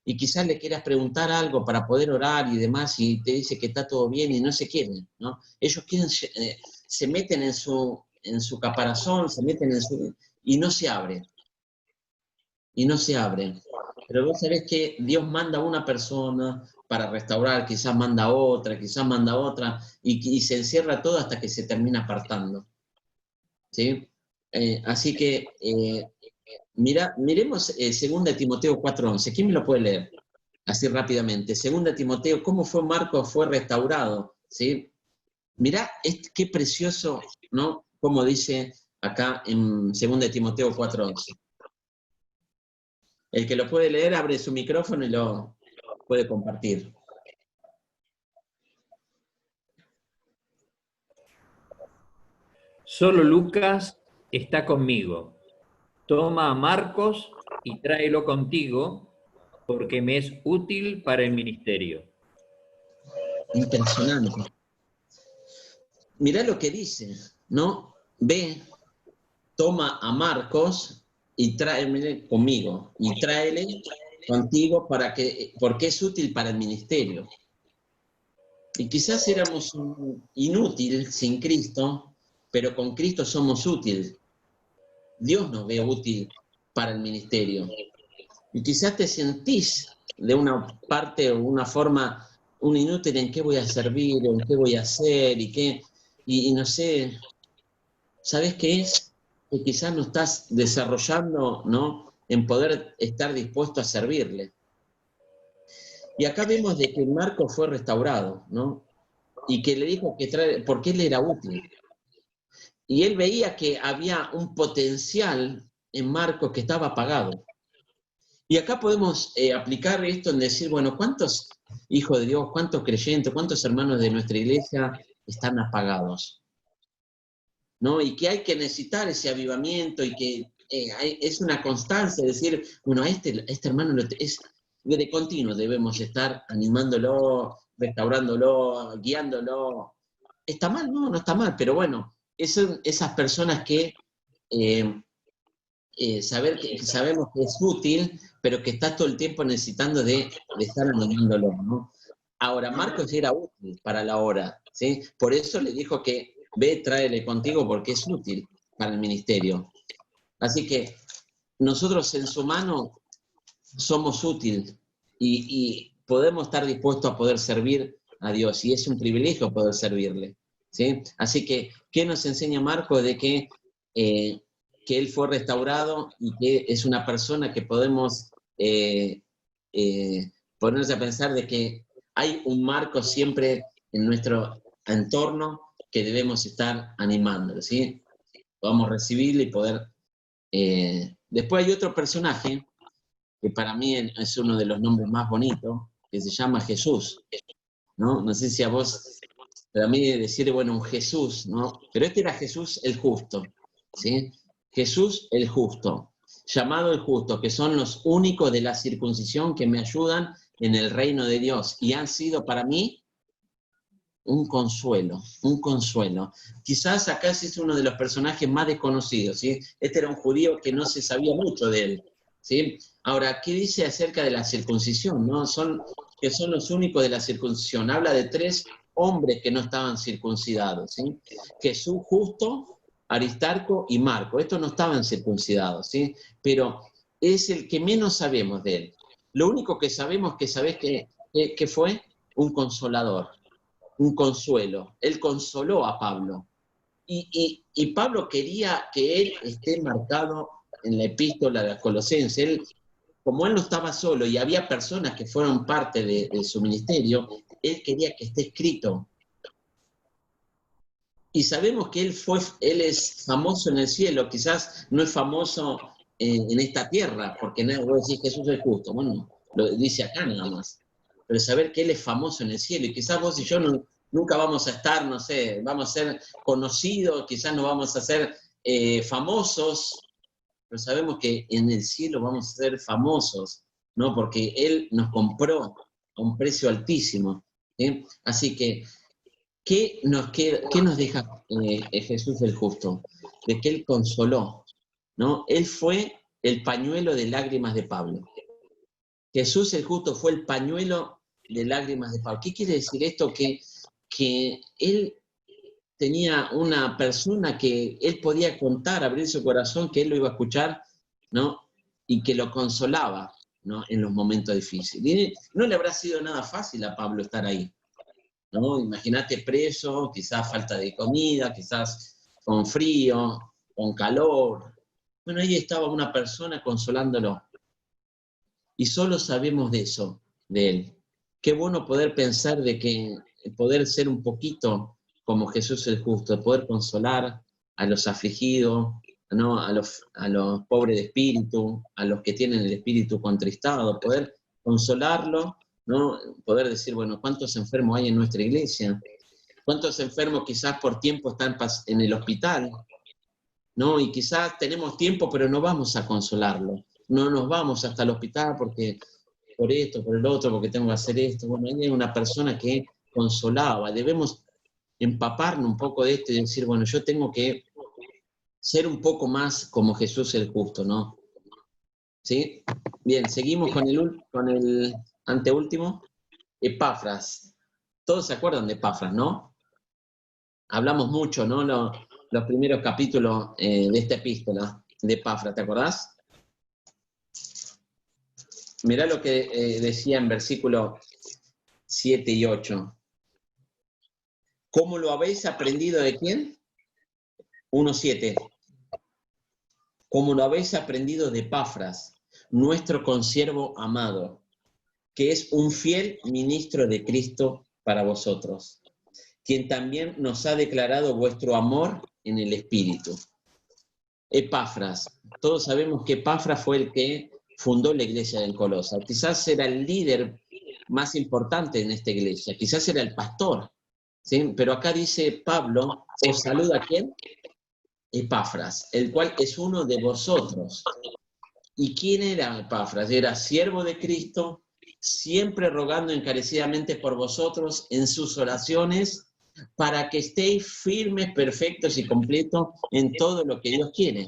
y quizás le quieras preguntar algo para poder orar y demás y te dice que está todo bien y no se quieren, ¿no? Ellos quieren, se meten en su caparazón, se meten y no se abren. Y no se abren. Pero vos sabés que Dios manda a una persona para restaurar, quizás manda a otra, y se encierra todo hasta que se termina apartando. ¿Sí? Así que miremos 2 Timoteo 4:11. ¿Quién me lo puede leer? Así rápidamente. 2 Timoteo, ¿cómo fue Marcos? Fue restaurado. ¿Sí? Mirá qué precioso, ¿no? Como dice acá en 2 Timoteo 4:11. El que lo puede leer abre su micrófono y lo puede compartir. Solo Lucas está conmigo. Toma a Marcos y tráelo contigo, porque me es útil para el ministerio. Impresionante. Mirá lo que dice, ¿no? Ve, toma a Marcos y tráeme conmigo. Y tráele contigo porque es útil para el ministerio. Y quizás éramos inútiles sin Cristo, pero con Cristo somos útiles. Dios nos ve útil para el ministerio. Y quizás te sentís de una parte o una forma un inútil en qué voy a servir, o en qué voy a hacer, y no sé, ¿sabés qué es? que quizás no estás desarrollando, ¿no?, en poder estar dispuesto a servirle. Y acá vemos de que Marcos fue restaurado, ¿no? Y que le dijo que porque él era útil. Y él veía que había un potencial en Marcos que estaba apagado. Y acá podemos aplicar esto en decir, bueno, ¿cuántos hijos de Dios, cuántos creyentes, cuántos hermanos de nuestra iglesia están apagados? ¿No? Y que hay que necesitar ese avivamiento y que es una constancia, decir, bueno, este hermano de continuo debemos estar animándolo, restaurándolo, guiándolo. ¿Está mal? No, no está mal, pero bueno, esas personas que sabemos que es útil, pero que está todo el tiempo necesitando de estar animándolo, ¿no? Ahora, Marcos era útil para la hora, ¿sí? Por eso le dijo que ve, tráele contigo porque es útil para el ministerio. Así que nosotros en su mano somos útiles y podemos estar dispuestos a poder servir a Dios, y es un privilegio poder servirle, ¿sí? Así que, ¿qué nos enseña Marcos? De que él fue restaurado y que es una persona que podemos ponerse a pensar de que hay un Marcos siempre en nuestro entorno que debemos estar animándolo, ¿sí? Podamos recibirle y poder... Después hay otro personaje que para mí es uno de los nombres más bonitos, que se llama Jesús, ¿no? No sé si a vos, pero a mí decir, bueno, un Jesús, ¿no? Pero este era Jesús el justo, ¿sí? Jesús el justo, llamado el justo, que son los únicos de la circuncisión que me ayudan en el reino de Dios, y han sido para mí un consuelo, un consuelo. Quizás acá es uno de los personajes más desconocidos, ¿sí? Este era un judío que no se sabía mucho de él, ¿sí? Ahora, ¿qué dice acerca de la circuncisión, no? Que son los únicos de la circuncisión. Habla de 3 hombres que no estaban circuncidados, ¿sí? Jesús justo, Aristarco y Marco. Estos no estaban circuncidados, ¿sí? Pero es el que menos sabemos de él. Lo único que sabemos que sabés que fue un consolador, un consuelo. Él consoló a Pablo. Y Pablo quería que él esté marcado en la epístola de los Colosenses. Como él no estaba solo y había personas que fueron parte de su ministerio, él quería que esté escrito. Y sabemos que él es famoso en el cielo, quizás no es famoso en esta tierra, porque no voy a decir Jesús es justo, bueno, lo dice acá nada más. Pero saber que él es famoso en el cielo, y quizás vos y yo nunca vamos a estar, no sé, vamos a ser conocidos, quizás no vamos a ser famosos, pero sabemos que en el cielo vamos a ser famosos, ¿no? Porque Él nos compró a un precio altísimo, ¿sí? Así que, ¿qué nos deja Jesús el justo? De que Él consoló, ¿no? Él fue el pañuelo de lágrimas de Pablo. Jesús el justo fue el pañuelo de lágrimas de Pablo. ¿Qué quiere decir esto? Que Él tenía una persona que él podía contar, abrir su corazón, que él lo iba a escuchar, ¿no? Y que lo consolaba, ¿no? En los momentos difíciles. Y no le habrá sido nada fácil a Pablo estar ahí, ¿no? Imagínate preso, quizás falta de comida, quizás con frío, con calor. Bueno, ahí estaba una persona consolándolo. Y solo sabemos de eso, de él. Qué bueno poder pensar de que poder ser un poquito como Jesús el justo, poder consolar a los afligidos, ¿no? A los pobres de espíritu, a los que tienen el espíritu contristado, poder consolarlo, ¿no? Poder decir, bueno, ¿cuántos enfermos hay en nuestra iglesia? ¿Cuántos enfermos quizás por tiempo están en el hospital? ¿No? Y quizás tenemos tiempo, pero no vamos a consolarlo. No nos vamos hasta el hospital porque por esto, por el otro, porque tengo que hacer esto. Bueno, ahí hay una persona que consolaba. Debemos empaparnos un poco de esto y decir, bueno, yo tengo que ser un poco más como Jesús el justo, ¿no? ¿Sí? Bien, seguimos con el anteúltimo. Epafras. Todos se acuerdan de Epafras, ¿no? Hablamos mucho, ¿no? Los primeros capítulos de esta epístola de Epafras, ¿te acordás? Mirá lo que decía en versículos 7 y 8. ¿Cómo lo habéis aprendido de quién? 1:7. como lo habéis aprendido de Epafras, nuestro consiervo amado, que es un fiel ministro de Cristo para vosotros, quien también nos ha declarado vuestro amor en el Espíritu. Epafras, todos sabemos que Epafras fue el que fundó la iglesia en Colosa. Quizás era el líder más importante en esta iglesia, quizás era el pastor, ¿sí? Pero acá dice Pablo, ¿os saluda a quién? Epafras, el cual es uno de vosotros. ¿Y quién era Epafras? Era siervo de Cristo, siempre rogando encarecidamente por vosotros en sus oraciones, para que estéis firmes, perfectos y completos en todo lo que Dios quiere.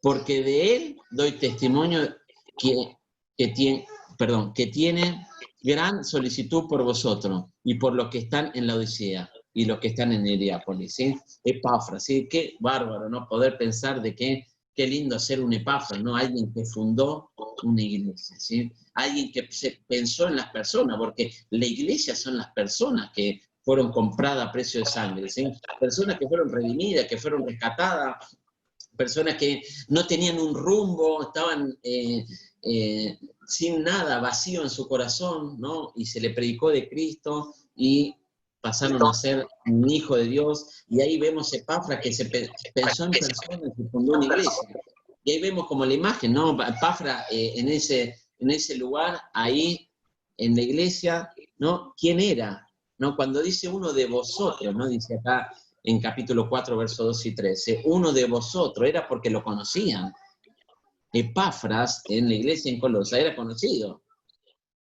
Porque de él doy testimonio que tiene gran solicitud por vosotros y por los que están en la Odisea y los que están en Hierápolis, ¿sí? Epafras, ¿sí? Qué bárbaro, ¿no? Poder pensar de qué lindo ser un Epafras, ¿no? Alguien que fundó una iglesia, ¿sí? Alguien que pensó en las personas, porque la iglesia son las personas que fueron compradas a precio de sangre, ¿sí? Personas que fueron redimidas, que fueron rescatadas, personas que no tenían un rumbo, estaban sin nada, vacío en su corazón, ¿no? Y se le predicó de Cristo y pasaron a ser un hijo de Dios. Y ahí vemos Epafras que se pensó en personas y fundó una iglesia. Y ahí vemos como la imagen, ¿no? Epafras en ese lugar, ahí en la iglesia, ¿no? ¿Quién era? ¿No? Cuando dice uno de vosotros, ¿no? Dice acá en capítulo 4, versos 2 y 13, uno de vosotros, era porque lo conocían. Epafras en la iglesia en Colosa era conocido,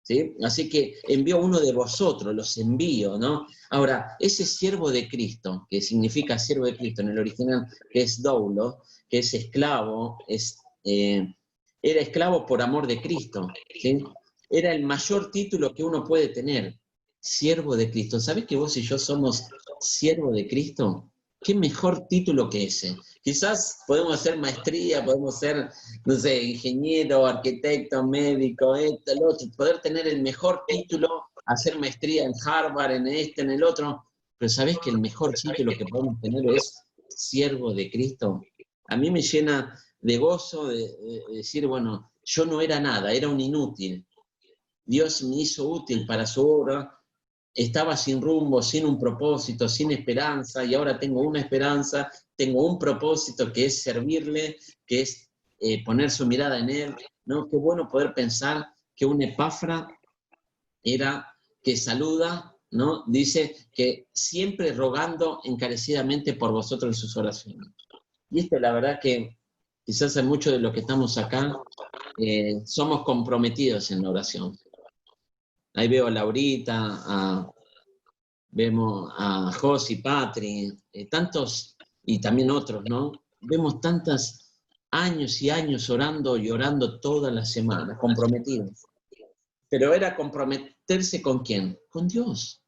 ¿sí? Así que envió uno de vosotros, los envío, ¿no? Ahora, ese siervo de Cristo, que significa siervo de Cristo en el original, que es doulo, que es esclavo, era esclavo por amor de Cristo, ¿sí? Era el mayor título que uno puede tener, siervo de Cristo. ¿Sabés que vos y yo somos siervo de Cristo? ¿Qué mejor título que ese? Quizás podemos hacer maestría, podemos ser, no sé, ingeniero, arquitecto, médico, esto, el otro, poder tener el mejor título, hacer maestría en Harvard, en este, en el otro, pero ¿sabés que el mejor título que podemos tener es siervo de Cristo? A mí me llena de gozo de decir, bueno, yo no era nada, era un inútil. Dios me hizo útil para su obra, estaba sin rumbo, sin un propósito, sin esperanza, y ahora tengo una esperanza, tengo un propósito que es servirle, que es poner su mirada en él, ¿no? Qué bueno poder pensar que un Epafra era que saluda, ¿no? Dice que siempre rogando encarecidamente por vosotros en sus oraciones. Y esto la verdad que quizás en muchos de los que estamos acá somos comprometidos en la oración. Ahí veo a Laurita, vemos a Josi, Patri, tantos, y también otros, ¿no? Vemos tantos años y años orando y orando todas las semanas, comprometidos. Pero era comprometerse ¿con quién? Con Dios.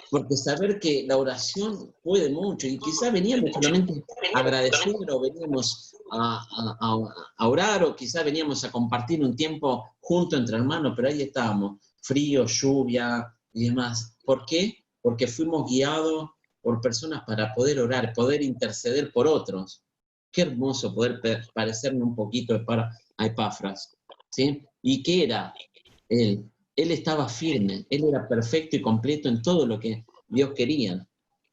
Porque saber que la oración puede mucho, y quizás veníamos solamente a agradecer, o veníamos a orar, o quizás veníamos a compartir un tiempo junto entre hermanos, pero ahí estábamos, frío, lluvia y demás. ¿Por qué? Porque fuimos guiados por personas para poder orar, poder interceder por otros. Qué hermoso poder parecerme un poquito a Epafras, ¿sí? ¿Y qué era él? Él estaba firme, él era perfecto y completo en todo lo que Dios quería,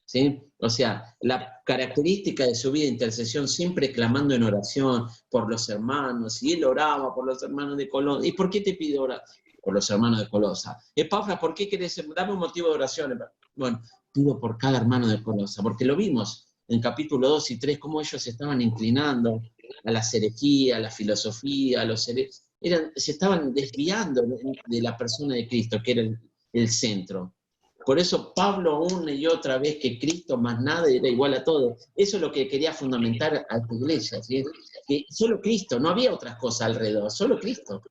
¿sí? O sea, la característica de su vida de intercesión, siempre clamando en oración por los hermanos, y él oraba por los hermanos de Colosa. ¿Y por qué te pido orar? Por los hermanos de Colosa. Epafras, ¿por qué querés? Dame un motivo de oración. Bueno, pido por cada hermano de Colosa, porque lo vimos en capítulo 2 y 3, cómo ellos se estaban inclinando a la herejía, a la filosofía, a los se estaban desviando de la persona de Cristo, que era el centro. Por eso Pablo una y otra vez que Cristo más nada era igual a todo. Eso es lo que quería fundamentar a tu iglesia, ¿sí? Que solo Cristo, no había otras cosas alrededor, solo Cristo.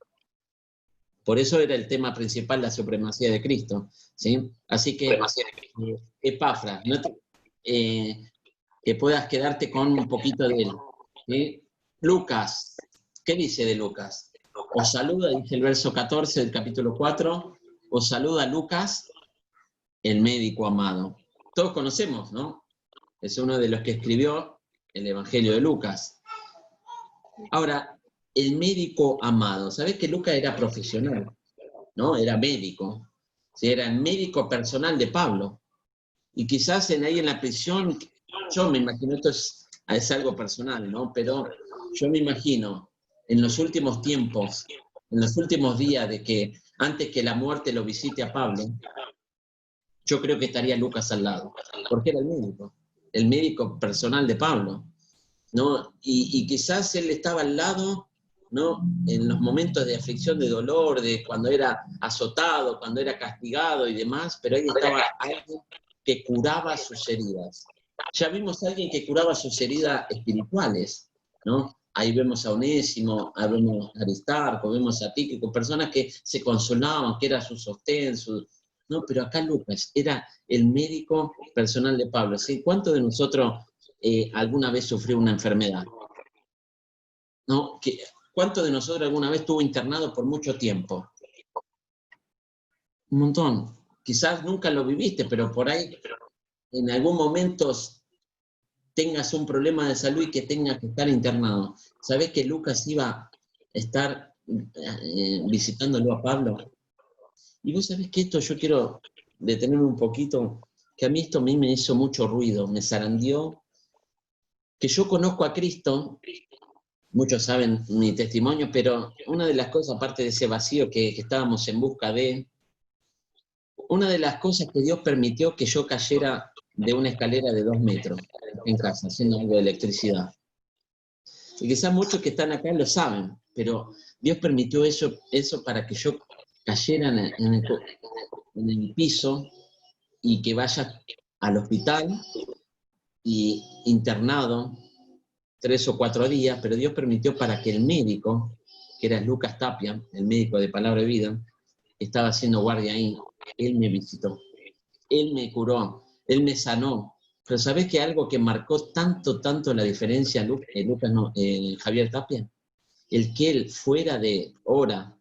Por eso era el tema principal, la supremacía de Cristo, ¿sí? Así que, Epafras, que puedas quedarte con un poquito de él, ¿sí? Lucas, ¿qué dice de Lucas? Os saluda, dice el verso 14 del capítulo 4, os saluda Lucas, el médico amado. Todos conocemos, ¿no? Es uno de los que escribió el Evangelio de Lucas. Ahora, el médico amado, ¿sabés que Lucas era profesional? ¿No? Era médico. Sí, era el médico personal de Pablo. Y quizás ahí en la prisión, yo me imagino, esto es algo personal, ¿no? Pero yo me imagino, en los últimos tiempos, en los últimos días de que, antes que la muerte lo visite a Pablo, yo creo que estaría Lucas al lado, porque era el médico personal de Pablo, ¿no? Y quizás él estaba al lado, ¿no? En los momentos de aflicción, de dolor, de cuando era azotado, cuando era castigado y demás, pero ahí estaba alguien que curaba sus heridas. Ya vimos a alguien que curaba sus heridas espirituales, ¿no? Ahí vemos a Onésimo, ahí vemos a Aristarco, vemos a Tíquico, personas que se consolaban, que era su sostén, no, pero acá Lucas era el médico personal de Pablo. ¿Sí? ¿Cuántos de nosotros alguna vez sufrió una enfermedad? ¿No? ¿Cuántos de nosotros alguna vez estuvo internado por mucho tiempo? Un montón. Quizás nunca lo viviste, pero por ahí en algún momento tengas un problema de salud y que tengas que estar internado. ¿Sabés que Lucas iba a estar visitándolo a Pablo? Y vos sabés que esto yo quiero detenerme un poquito, que a mí me hizo mucho ruido, me zarandeó, que yo conozco a Cristo, muchos saben mi testimonio, pero una de las cosas, aparte de ese vacío que estábamos en busca de, una de las cosas que Dios permitió que yo cayera de una escalera de 2 metros en casa, haciendo algo de electricidad. Y quizás muchos que están acá lo saben, pero Dios permitió eso para que yo cayera en el piso y que vaya al hospital y internado 3 o 4 días, pero Dios permitió para que el médico, que era Lucas Tapia, el médico de Palabra de Vida, que estaba haciendo guardia ahí, él me visitó, él me curó, él me sanó. Pero ¿sabés que algo que marcó tanto la diferencia, Javier Tapia? El que él, fuera de hora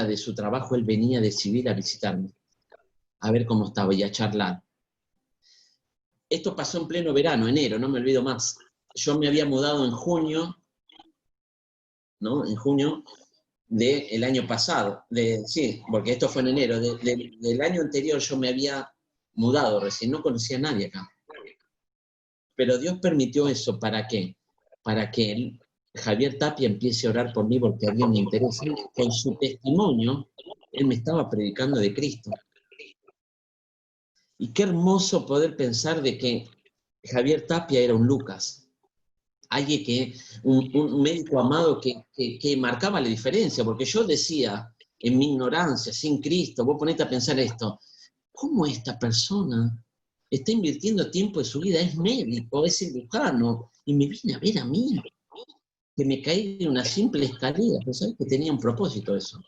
de su trabajo, él venía de civil a visitarme, a ver cómo estaba y a charlar. Esto pasó en pleno verano, enero, no me olvido más. Yo me había mudado en junio, ¿no? En junio del año pasado. Sí, porque esto fue en enero. Del año anterior yo me había mudado recién, no conocía a nadie acá. Pero Dios permitió eso, ¿para qué? Para que Javier Tapia empiece a orar por mí porque había un interés. Con su testimonio, él me estaba predicando de Cristo. Y qué hermoso poder pensar de que Javier Tapia era un Lucas, alguien un médico amado que marcaba la diferencia, porque yo decía, en mi ignorancia, sin Cristo, vos ponete a pensar esto, ¿cómo esta persona está invirtiendo tiempo de su vida? Es médico, es cirujano, y me viene a ver a mí, que me caí de una simple escalera, pero ¿sabes que tenía un propósito eso?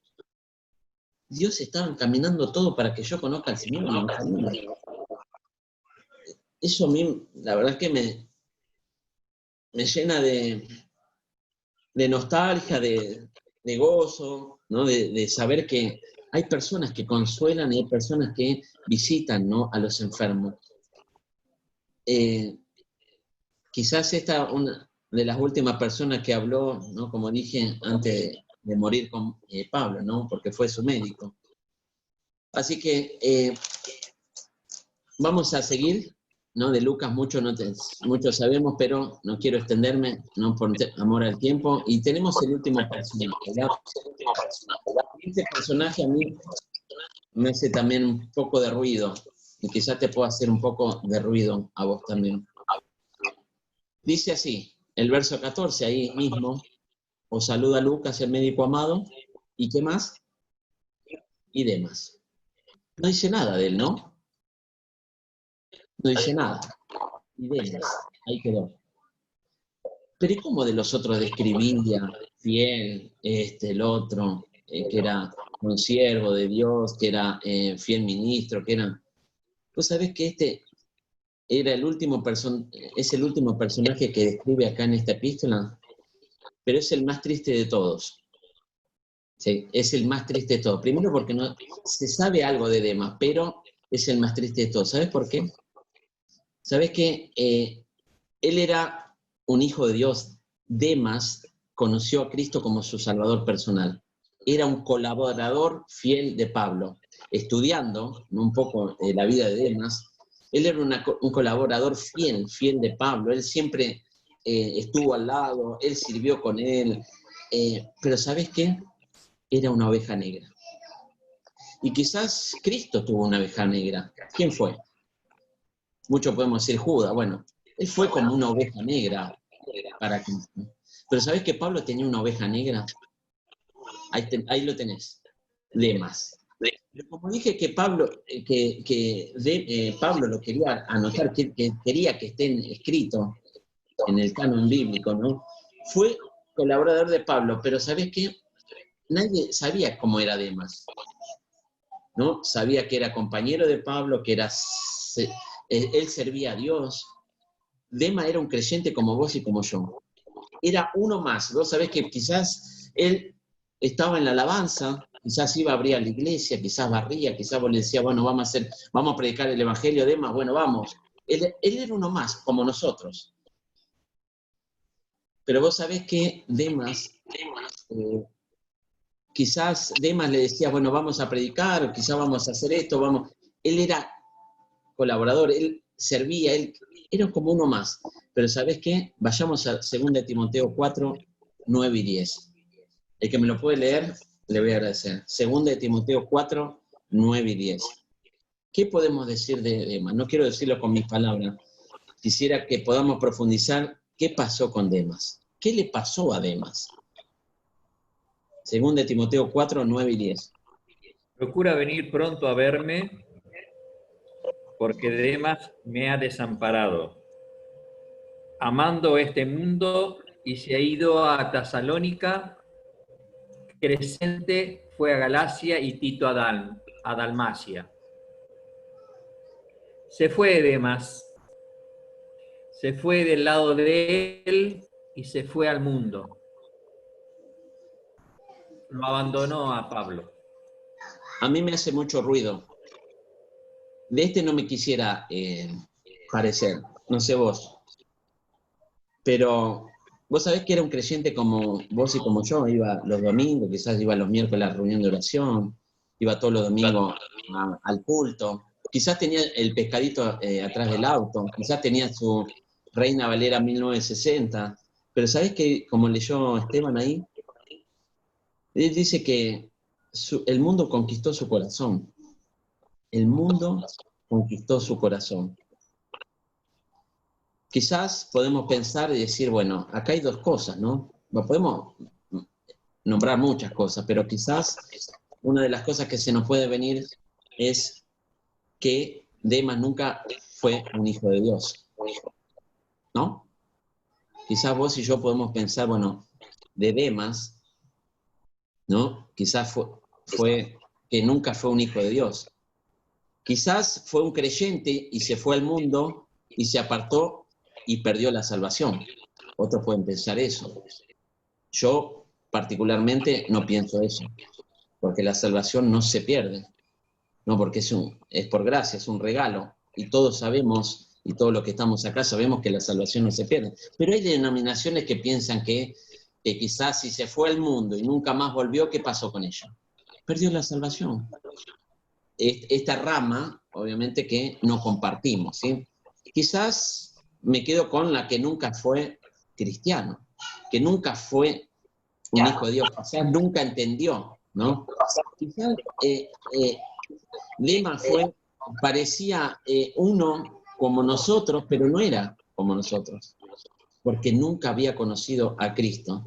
Dios estaba encaminando todo para que yo conozca al Señor y mi familia. Eso a mí, la verdad es que me llena de nostalgia, de gozo, ¿no? De saber que hay personas que consuelan y hay personas que visitan, ¿no? A los enfermos. Quizás esta una de las últimas personas que habló, ¿no? Como dije antes de morir con Pablo, ¿no? Porque fue su médico. Así que vamos a seguir, ¿no? De Lucas mucho sabemos, pero no quiero extenderme, ¿no? Por amor al tiempo. Y tenemos el último personaje, ¿verdad? Este personaje a mí me hace también un poco de ruido, y quizás te pueda hacer un poco de ruido a vos también. Dice así, el verso 14, ahí mismo, os saluda Lucas, el médico amado, ¿y qué más? Y demás. No dice nada de él, ¿no? No dice nada. Y demás, ahí quedó. Pero ¿y cómo de los otros describía fiel, el otro, que era un siervo de Dios, que era fiel ministro, que era... Vos sabés que era es el último personaje que describe acá en esta epístola, pero es el más triste de todos. Sí, es el más triste de todos. Primero porque no se sabe algo de Demas, pero es el más triste de todos. ¿Sabés por qué? ¿Sabés que él era un hijo de Dios Demas conoció a Cristo como su Salvador personal. Era un colaborador fiel de Pablo. Estudiando un poco la vida de Demas, él era un colaborador fiel de Pablo. Él siempre estuvo al lado, él sirvió con él. Pero ¿sabes qué? Era una oveja negra. Y quizás Cristo tuvo una oveja negra. ¿Quién fue? Muchos podemos decir Judas. Bueno, él fue como una oveja negra para Cristo. Pero ¿sabes que Pablo tenía una oveja negra? Ahí lo tenés. Demas. Pero como dije que Pablo, Pablo lo quería anotar, que quería que estén escritos en el canon bíblico, ¿no? Fue colaborador de Pablo, pero ¿sabés qué? Nadie sabía cómo era Demas, ¿no? Sabía que era compañero de Pablo, que él servía a Dios. Demas era un creyente como vos y como yo. Era uno más. Vos sabés que quizás él estaba en la alabanza, quizás iba a abrir la iglesia, quizás barría, quizás vos le decías, bueno, vamos a predicar el evangelio, Demas, bueno, vamos. Él era uno más, como nosotros. Pero vos sabés que Demas, quizás Demas le decía, bueno, vamos a predicar, o quizás vamos a hacer esto, vamos. Él era colaborador, él servía, él era como uno más. Pero ¿sabés qué? Vayamos a 2 Timoteo 4, 9 y 10. El que me lo puede leer, le voy a agradecer. 2 Timoteo 4, 9 y 10. ¿Qué podemos decir de Demas? No quiero decirlo con mis palabras. Quisiera que podamos profundizar qué pasó con Demas. ¿Qué le pasó a Demas? 2 Timoteo 4, 9 y 10. Procura venir pronto a verme, porque Demas me ha desamparado, amando este mundo, y se ha ido a Tesalónica. Crescente fue a Galacia y Tito a Dalmacia. Se fue Demas, se fue del lado de él y se fue al mundo. Lo abandonó a Pablo. A mí me hace mucho ruido. De este no me quisiera parecer, no sé vos. Pero vos sabés que era un creyente como vos y como yo. Iba los domingos, quizás iba los miércoles a la reunión de oración, iba todos los domingos al culto. Quizás tenía el pescadito atrás del auto, quizás tenía su Reina Valera 1960. Pero ¿sabés que, como leyó Esteban ahí? Él dice que el mundo conquistó su corazón. El mundo conquistó su corazón. Quizás podemos pensar y decir, bueno, acá hay dos cosas, ¿no? Podemos nombrar muchas cosas, pero quizás una de las cosas que se nos puede venir es que Demas nunca fue un hijo de Dios, ¿no? Quizás vos y yo podemos pensar, bueno, de Demas, ¿no? Quizás fue que nunca fue un hijo de Dios. Quizás fue un creyente y se fue al mundo y se apartó y perdió la salvación. Otros pueden pensar eso. Yo particularmente no pienso eso, porque la salvación no se pierde, no, porque es por gracia, es un regalo, y todos sabemos, y todos los que estamos acá sabemos que la salvación no se pierde. Pero hay denominaciones que piensan que quizás si se fue al mundo y nunca más volvió, ¿qué pasó con ella? Perdió la salvación. Esta rama, obviamente que no compartimos, ¿sí? Quizás me quedo con la que nunca fue cristiano, que nunca fue un hijo de Dios, quizás nunca entendió, ¿no? Quizás Demas parecía uno como nosotros, pero no era como nosotros, porque nunca había conocido a Cristo.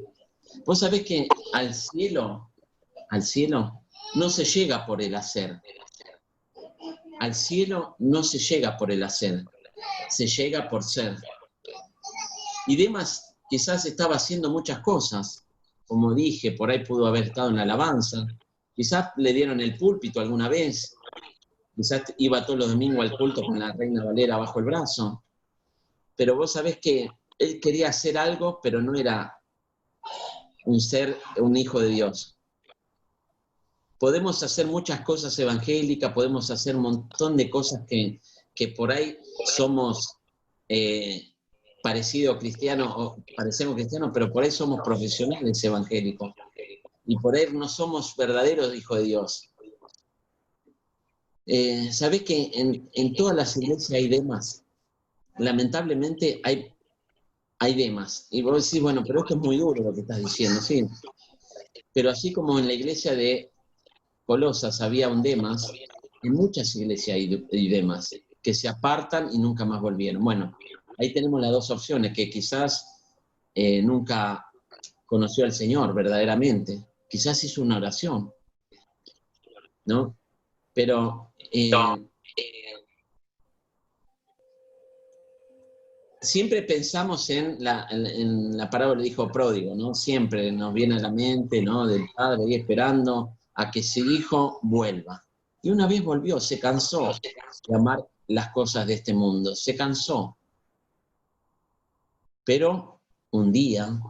Vos sabés que al cielo no se llega por el hacer. Al cielo no se llega por el hacer, se llega por ser. Y Demas quizás estaba haciendo muchas cosas, como dije, por ahí pudo haber estado en la alabanza, quizás le dieron el púlpito alguna vez, quizás iba todos los domingos al culto con la Reina Valera bajo el brazo, pero vos sabés que él quería hacer algo, pero no era un hijo de Dios. Podemos hacer muchas cosas evangélicas, podemos hacer un montón de cosas que por ahí somos parecido cristiano, o parecemos cristianos, pero por ahí somos profesionales evangélicos. Y por ahí no somos verdaderos hijos de Dios. ¿Sabés que en todas las iglesias hay demas? Lamentablemente hay demas. Y vos decís, bueno, pero esto es muy duro lo que estás diciendo, sí. Pero así como en la iglesia de Colosas había un demas, en muchas iglesias hay demas que se apartan y nunca más volvieron. Bueno, ahí tenemos las dos opciones, que quizás nunca conoció al Señor verdaderamente. Quizás hizo una oración, ¿no? Pero siempre pensamos en la parábola del hijo pródigo, ¿no? Siempre nos viene a la mente, ¿no? Del padre ahí esperando a que su hijo vuelva. Y una vez volvió, se cansó de amar las cosas de este mundo, se cansó. Pero un día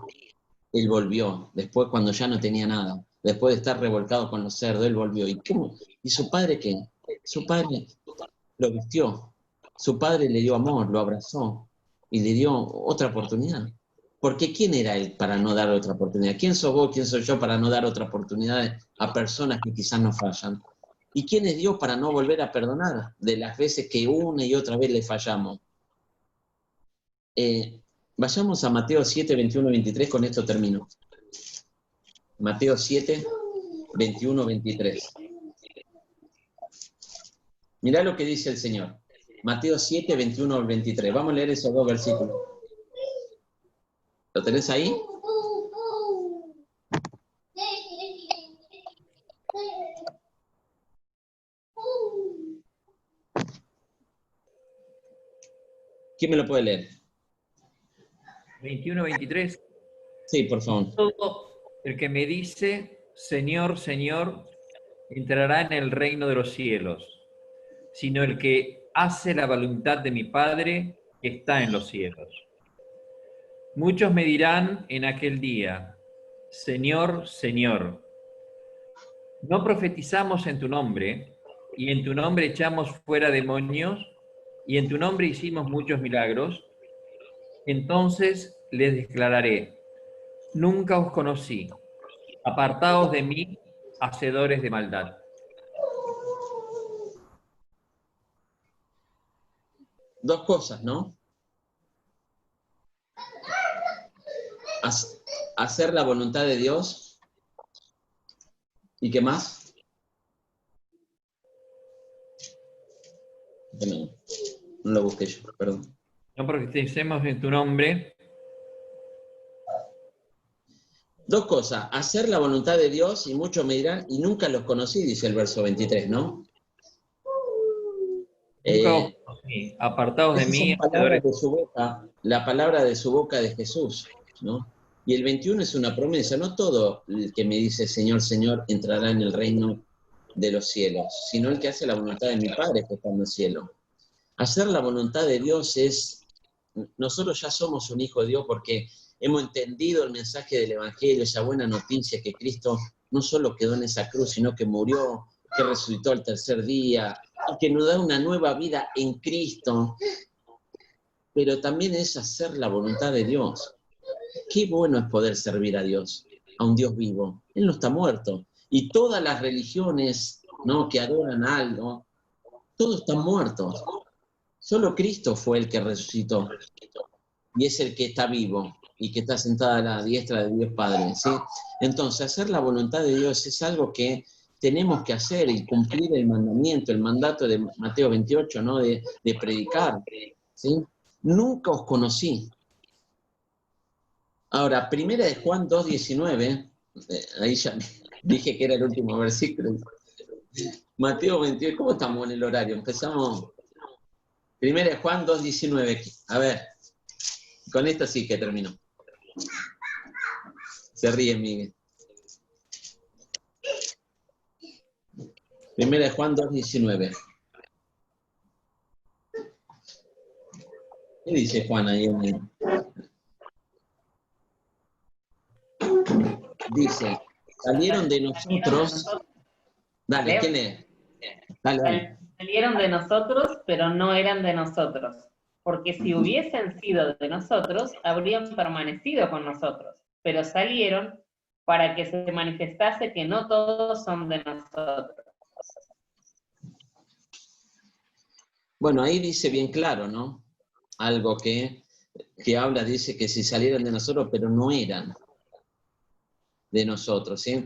él volvió, después cuando ya no tenía nada, después de estar revolcado con los cerdos, él volvió. ¿Y su padre qué? Su padre lo vistió, su padre le dio amor, lo abrazó y le dio otra oportunidad. Porque ¿quién era él para no dar otra oportunidad? ¿Quién sos vos, quién soy yo para no dar otra oportunidad a personas que quizás nos fallan? ¿Y quién es Dios para no volver a perdonar de las veces que una y otra vez le fallamos? Vayamos a Mateo 7, 21, 23, con esto termino. Mateo 7, 21, 23. Mirá lo que dice el Señor. Mateo 7, 21 al 23. Vamos a leer esos dos versículos. ¿Lo tenés ahí? ¿Quién me lo puede leer? 21, 23. Sí, por favor. Todo el que me dice, Señor, Señor, entrará en el reino de los cielos, sino el que hace la voluntad de mi Padre que está en los cielos. Muchos me dirán en aquel día, Señor, Señor, ¿no profetizamos en tu nombre, y en tu nombre echamos fuera demonios, y en tu nombre hicimos muchos milagros? Entonces les declararé, nunca os conocí, apartaos de mí, hacedores de maldad. Dos cosas, ¿no? Hacer la voluntad de Dios. ¿Y qué más? Bueno, no lo busqué yo, perdón. No profeticemos en tu nombre. Dos cosas, hacer la voluntad de Dios, y muchos me dirán, y nunca los conocí, dice el verso 23, ¿no? Nunca os conocí, apartaos de Esas mí, son palabras hacedores. de su boca, la palabra de su boca de Jesús, ¿no? Y el 21 es una promesa, no todo el que me dice Señor, Señor entrará en el reino de los cielos, sino el que hace la voluntad de mi Padre que está en el cielo. Hacer la voluntad de Dios es, nosotros ya somos un hijo de Dios porque hemos entendido el mensaje del Evangelio, esa buena noticia que Cristo no solo quedó en esa cruz, sino que murió, que resucitó al tercer día, y que nos da una nueva vida en Cristo. Pero también es hacer la voluntad de Dios. Qué bueno es poder servir a Dios, a un Dios vivo. Él no está muerto. Y todas las religiones, ¿no?, que adoran algo, todos están muertos. Solo Cristo fue el que resucitó. Y es el que está vivo y que está sentado a la diestra de Dios Padre, ¿sí? Entonces, hacer la voluntad de Dios es algo que tenemos que hacer y cumplir el mandamiento, el mandato de Mateo 28, ¿no?, de predicar, ¿sí? Nunca os conocí. Ahora, primera de Juan 2:19, ahí ya dije que era el último versículo. Mateo 28, ¿cómo estamos en el horario? Empezamos. Primera de Juan 2:19. A ver, con esto sí que termino. Se ríe, Miguel. Primera de Juan 2:19. ¿Qué dice Juan ahí? Dice, salieron de nosotros. Dale, ¿Leo? ¿quién es? Dale, dale. Salieron de nosotros, pero no eran de nosotros. porque si hubiesen sido de nosotros, habrían permanecido con nosotros, pero salieron para que se manifestase que no todos son de nosotros. Bueno, ahí dice bien claro, ¿no? Algo que habla, dice que si salieran de nosotros, pero no eran de nosotros, ¿sí?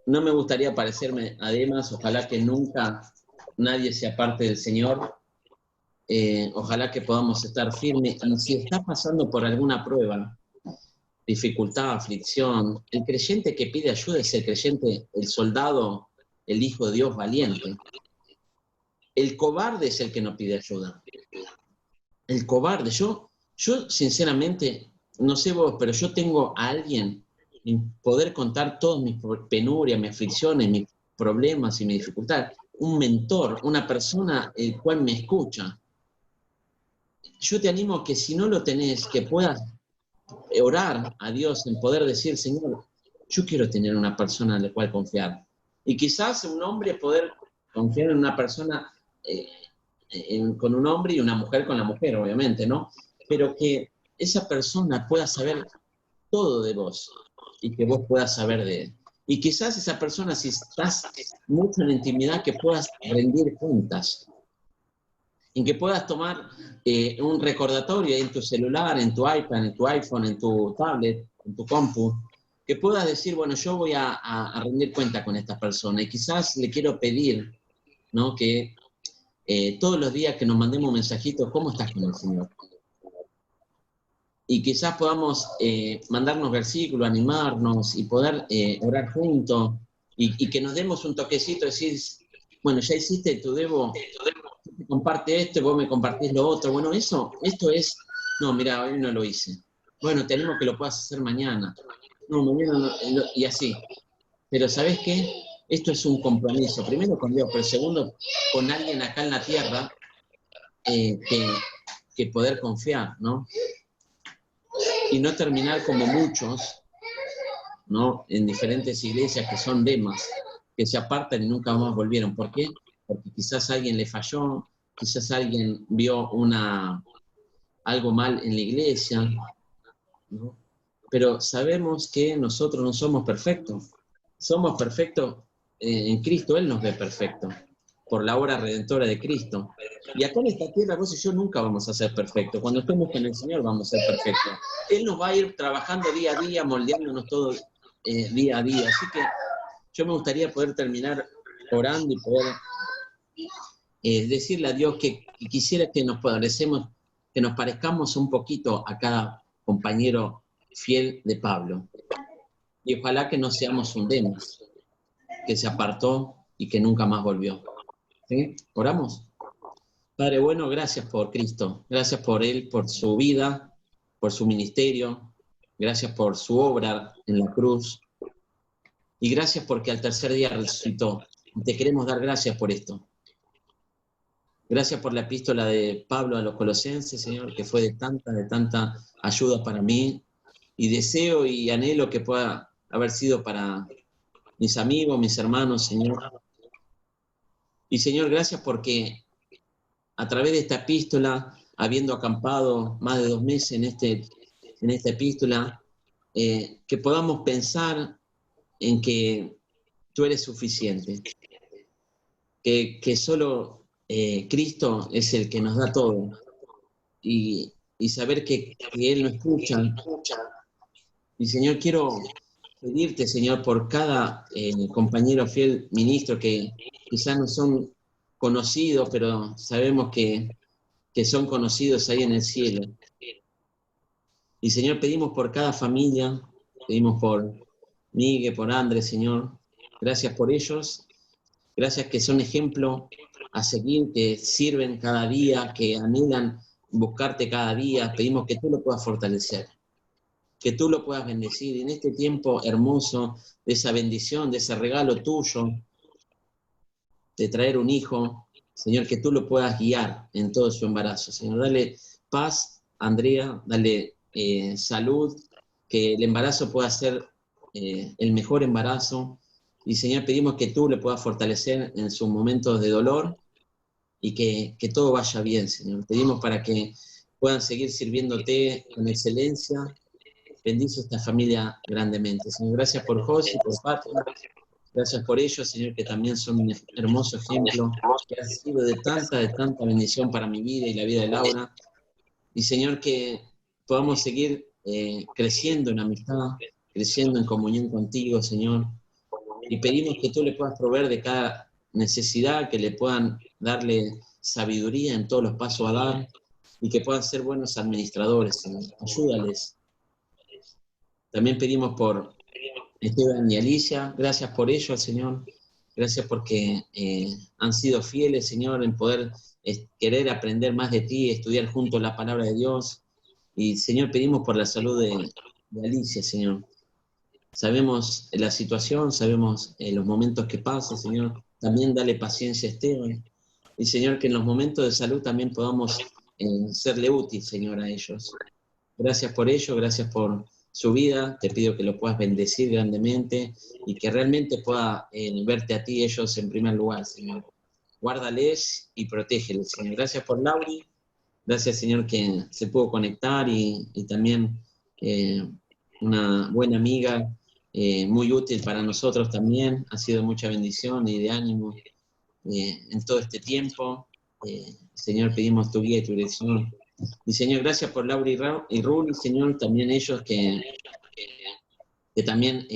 No me gustaría parecerme a Demas, ojalá que nunca nadie se aparte del Señor, ojalá que podamos estar firmes, y si estás pasando por alguna prueba, dificultad, aflicción, el creyente que pide ayuda es el creyente, el soldado, el hijo de Dios valiente. El cobarde es el que no pide ayuda. El cobarde, yo sinceramente, no sé vos, pero yo tengo a alguien en poder contar todas mis penurias, mis aflicciones, mis problemas y mis dificultades. Un mentor, una persona el cual me escucha. Yo te animo a que si no lo tenés, que puedas orar a Dios en poder decir, Señor, yo quiero tener una persona en la cual confiar. Y quizás un hombre poder confiar en una persona con un hombre y una mujer con la mujer, obviamente, ¿no? Pero que esa persona pueda saber todo de vos y que vos puedas saber de él. Y quizás esa persona, si estás mucho en la intimidad, que puedas rendir cuentas, en que puedas tomar un recordatorio en tu celular, en tu iPad, en tu iPhone, en tu tablet, en tu compu, que puedas decir, bueno, yo voy a rendir cuenta con esta persona y quizás le quiero pedir, ¿no? Que todos los días que nos mandemos un mensajito, ¿cómo estás con el Señor? Y quizás podamos mandarnos versículos, animarnos y poder orar juntos y que nos demos un toquecito, decir, bueno, ya hiciste tu debo, comparte esto y vos me compartís lo otro. Bueno, esto es, no, mira, hoy no lo hice. Bueno, te animo que lo puedas hacer mañana. No, mañana no, y así. Pero ¿sabés qué? Esto es un compromiso, primero con Dios, pero segundo con alguien acá en la tierra que poder confiar, ¿no? Y no terminar como muchos, ¿no? En diferentes iglesias que son Demas, que se apartan y nunca más volvieron. ¿Por qué? Porque quizás alguien le falló, quizás alguien vio algo mal en la iglesia, ¿no? Pero sabemos que nosotros no somos perfectos. Somos perfectos en Cristo, Él nos ve perfecto, por la obra redentora de Cristo. Y acá en esta tierra vos y yo nunca vamos a ser perfectos. Cuando estemos con el Señor vamos a ser perfectos. Él nos va a ir trabajando día a día, moldeándonos todo día a día. Así que yo me gustaría poder terminar orando y poder decirle a Dios que quisiera que nos parezcamos un poquito a cada compañero fiel de Pablo. Y ojalá que no seamos un Demas, que se apartó y que nunca más volvió. ¿Sí? ¿Oramos? Padre bueno, gracias por Cristo, gracias por Él, por su vida, por su ministerio, gracias por su obra en la cruz, y gracias porque al tercer día resucitó. Te queremos dar gracias por esto. Gracias por la epístola de Pablo a los Colosenses, Señor, que fue de tanta ayuda para mí, y deseo y anhelo que pueda haber sido para mis amigos, mis hermanos, Señor. Y Señor, gracias porque a través de esta epístola, habiendo acampado más de 2 meses en esta epístola, que podamos pensar en que tú eres suficiente, que solo Cristo es el que nos da todo, y saber que Él nos escucha. Y Señor, quiero pedirte, Señor, por cada compañero fiel ministro que quizás no son conocidos, pero sabemos que son conocidos ahí en el cielo. Y Señor, pedimos por cada familia, pedimos por Miguel, por Andrés, Señor. Gracias por ellos, gracias que son ejemplo a seguir, que sirven cada día, que anhelan buscarte cada día. Pedimos que tú lo puedas fortalecer, que tú lo puedas bendecir. Y en este tiempo hermoso de esa bendición, de ese regalo tuyo, de traer un hijo, Señor, que tú lo puedas guiar en todo su embarazo. Señor, dale paz a Andrea, dale salud, que el embarazo pueda ser el mejor embarazo. Y Señor, pedimos que tú le puedas fortalecer en sus momentos de dolor y que todo vaya bien, Señor. Pedimos para que puedan seguir sirviéndote con excelencia. Bendice esta familia grandemente. Señor, gracias por José, por Patria. Gracias por ellos, Señor, que también son un hermoso ejemplo, que ha sido de tanta bendición para mi vida y la vida de Laura. Y, Señor, que podamos seguir creciendo en amistad, creciendo en comunión contigo, Señor. Y pedimos que tú le puedas proveer de cada necesidad, que le puedan darle sabiduría en todos los pasos a dar y que puedan ser buenos administradores, Señor. Ayúdales. También pedimos por Esteban y Alicia, gracias por ello, Señor. Gracias porque han sido fieles, Señor, en poder querer aprender más de ti, estudiar juntos la palabra de Dios. Y, Señor, pedimos por la salud de Alicia, Señor. Sabemos la situación, sabemos los momentos que pasa, Señor. También dale paciencia a Esteban. Y, Señor, que en los momentos de salud también podamos serle útil, Señor, a ellos. Gracias por ello, gracias por su vida. Te pido que lo puedas bendecir grandemente y que realmente pueda verte a ti ellos en primer lugar, Señor. Guárdales y protégeles, Señor. Gracias por Lauri. Gracias, Señor, que se pudo conectar y también una buena amiga, muy útil para nosotros también. Ha sido mucha bendición y de ánimo en todo este tiempo. Señor, pedimos tu guía y tu dirección. Y, Señor, gracias por Laura y Ruli, Señor, también ellos que también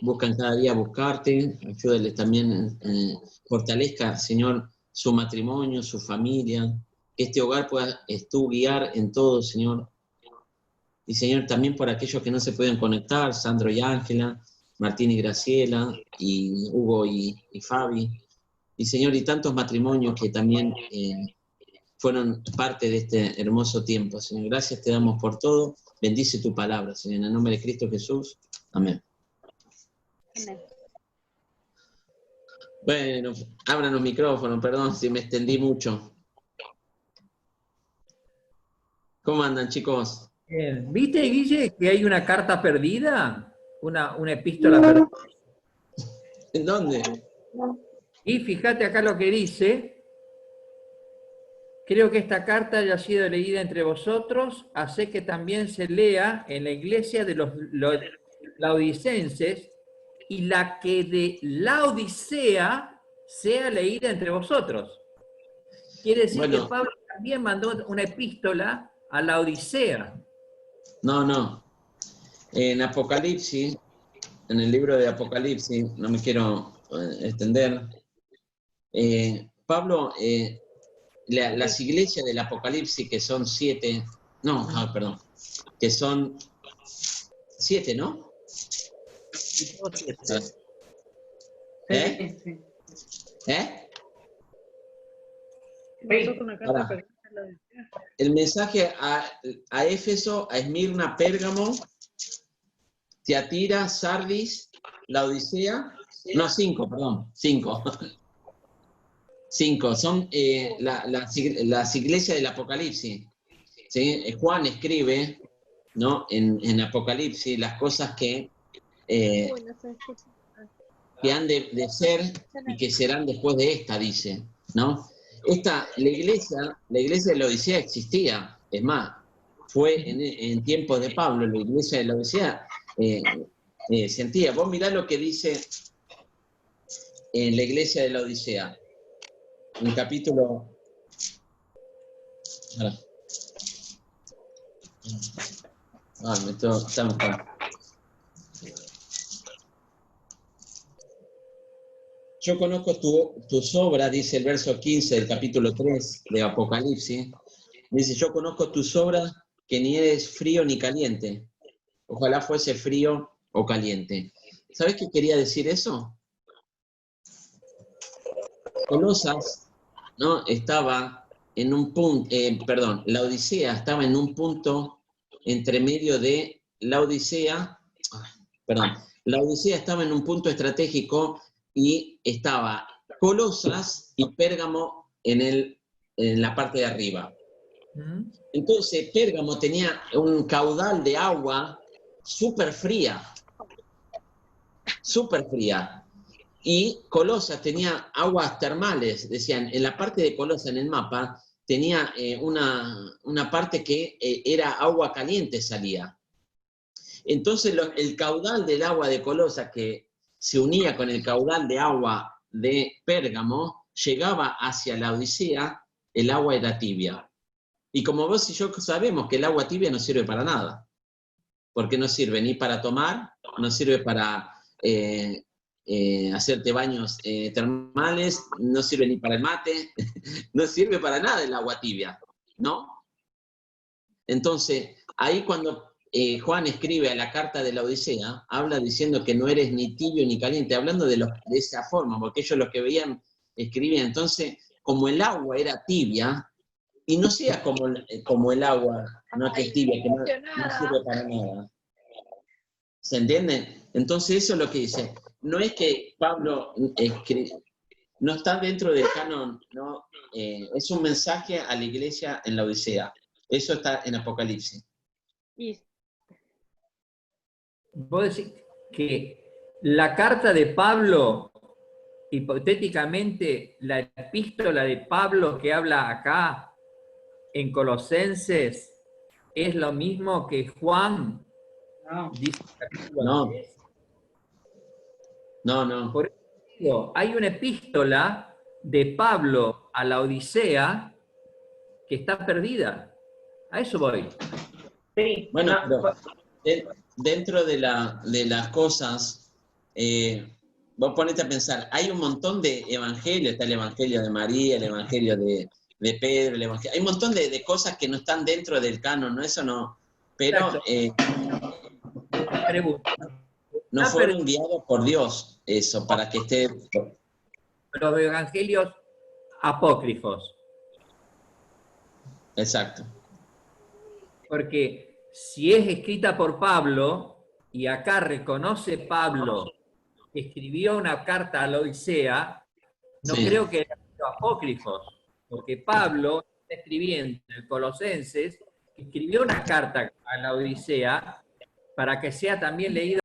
buscan cada día buscarte. Ayúdales también, fortalezca, Señor, su matrimonio, su familia, que este hogar pueda tú guiar en todo, Señor. Y, Señor, también por aquellos que no se pueden conectar, Sandro y Ángela, Martín y Graciela, y Hugo y Fabi. Y, Señor, y tantos matrimonios que también fueron parte de este hermoso tiempo. Señor, gracias te damos por todo. Bendice tu palabra, Señor, en el nombre de Cristo Jesús. Amén. Amén. Bueno, abran los micrófonos, perdón si me extendí mucho. ¿Cómo andan, chicos? ¿Viste, Guille, que hay una carta perdida? Una epístola perdida. ¿En dónde? Y fíjate acá lo que dice. Creo que esta carta haya sido leída entre vosotros, hace que también se lea en la iglesia de los laodicenses y la que de Laodicea sea leída entre vosotros. Quiere decir que Pablo también mandó una epístola a Laodicea. No. En Apocalipsis, en el libro de Apocalipsis, no me quiero extender, Pablo, las iglesias del Apocalipsis, que son 7, que son 7, ¿no? ¿Eh? Sí. ¿Eh? Sí. El mensaje a Éfeso, a Esmirna, Pérgamo, Tiatira, Sardis, Laodicea, no, 5, perdón, 5. 5, son las iglesias del Apocalipsis. ¿Sí? Juan escribe, ¿no? en Apocalipsis las cosas que han de ser y que serán después de esta, dice, ¿no? La iglesia de la Odisea existía, es más, fue en tiempos de Pablo, la iglesia de la Odisea sentía. Vos mirá lo que dice en la iglesia de la Odisea, en el capítulo... Yo conozco tus obras, dice el verso 15 del capítulo 3 de Apocalipsis. Dice, yo conozco tus obras, que ni eres frío ni caliente. Ojalá fuese frío o caliente. ¿Sabes qué quería decir eso? Colosas, ¿no? Estaba en un punto, la Odisea estaba en un punto entre medio de la Odisea estaba en un punto estratégico y estaba Colosas y Pérgamo en la parte de arriba. Entonces Pérgamo tenía un caudal de agua súper fría, Y Colosas tenía aguas termales, decían, en la parte de Colosas, en el mapa, tenía una parte que era agua caliente salía. Entonces el caudal del agua de Colosas, que se unía con el caudal de agua de Pérgamo, llegaba hacia la Odisea, el agua era tibia. Y como vos y yo sabemos que el agua tibia no sirve para nada, porque no sirve ni para tomar, no sirve para hacerte baños termales, no sirve ni para el mate, no sirve para nada el agua tibia, ¿no? Entonces, ahí cuando Juan escribe a la carta de la Odisea, habla diciendo que no eres ni tibio ni caliente, hablando de esa forma, porque ellos lo que veían, escribían. Entonces, como el agua era tibia, y no sea como el agua, no que es tibia, que no sirve para nada. ¿Se entiende? Entonces eso es lo que dice. No es que Pablo no está dentro del canon, no, es un mensaje a la iglesia en la Odisea. Eso está en Apocalipsis. Vos decís que la carta de Pablo, hipotéticamente, la epístola de Pablo que habla acá en Colosenses, es lo mismo que Juan dice en capítulo No. 10. No. Por eso hay una epístola de Pablo a la Odisea que está perdida. A eso voy. Sí, Bueno, no, pero dentro de las cosas, vos ponete a pensar, hay un montón de evangelios, está el evangelio de María, el evangelio de Pedro, hay un montón de cosas que no están dentro del canon, ¿no? Eso no, pero Pregunta. no fueron enviados por Dios, eso, para que esté... Los evangelios apócrifos. Exacto. Porque si es escrita por Pablo, y acá reconoce Pablo que escribió una carta a la Odisea, no Sí. creo que eran apócrifos, porque Pablo está escribiendo en Colosenses, escribió una carta a la Odisea para que sea también leída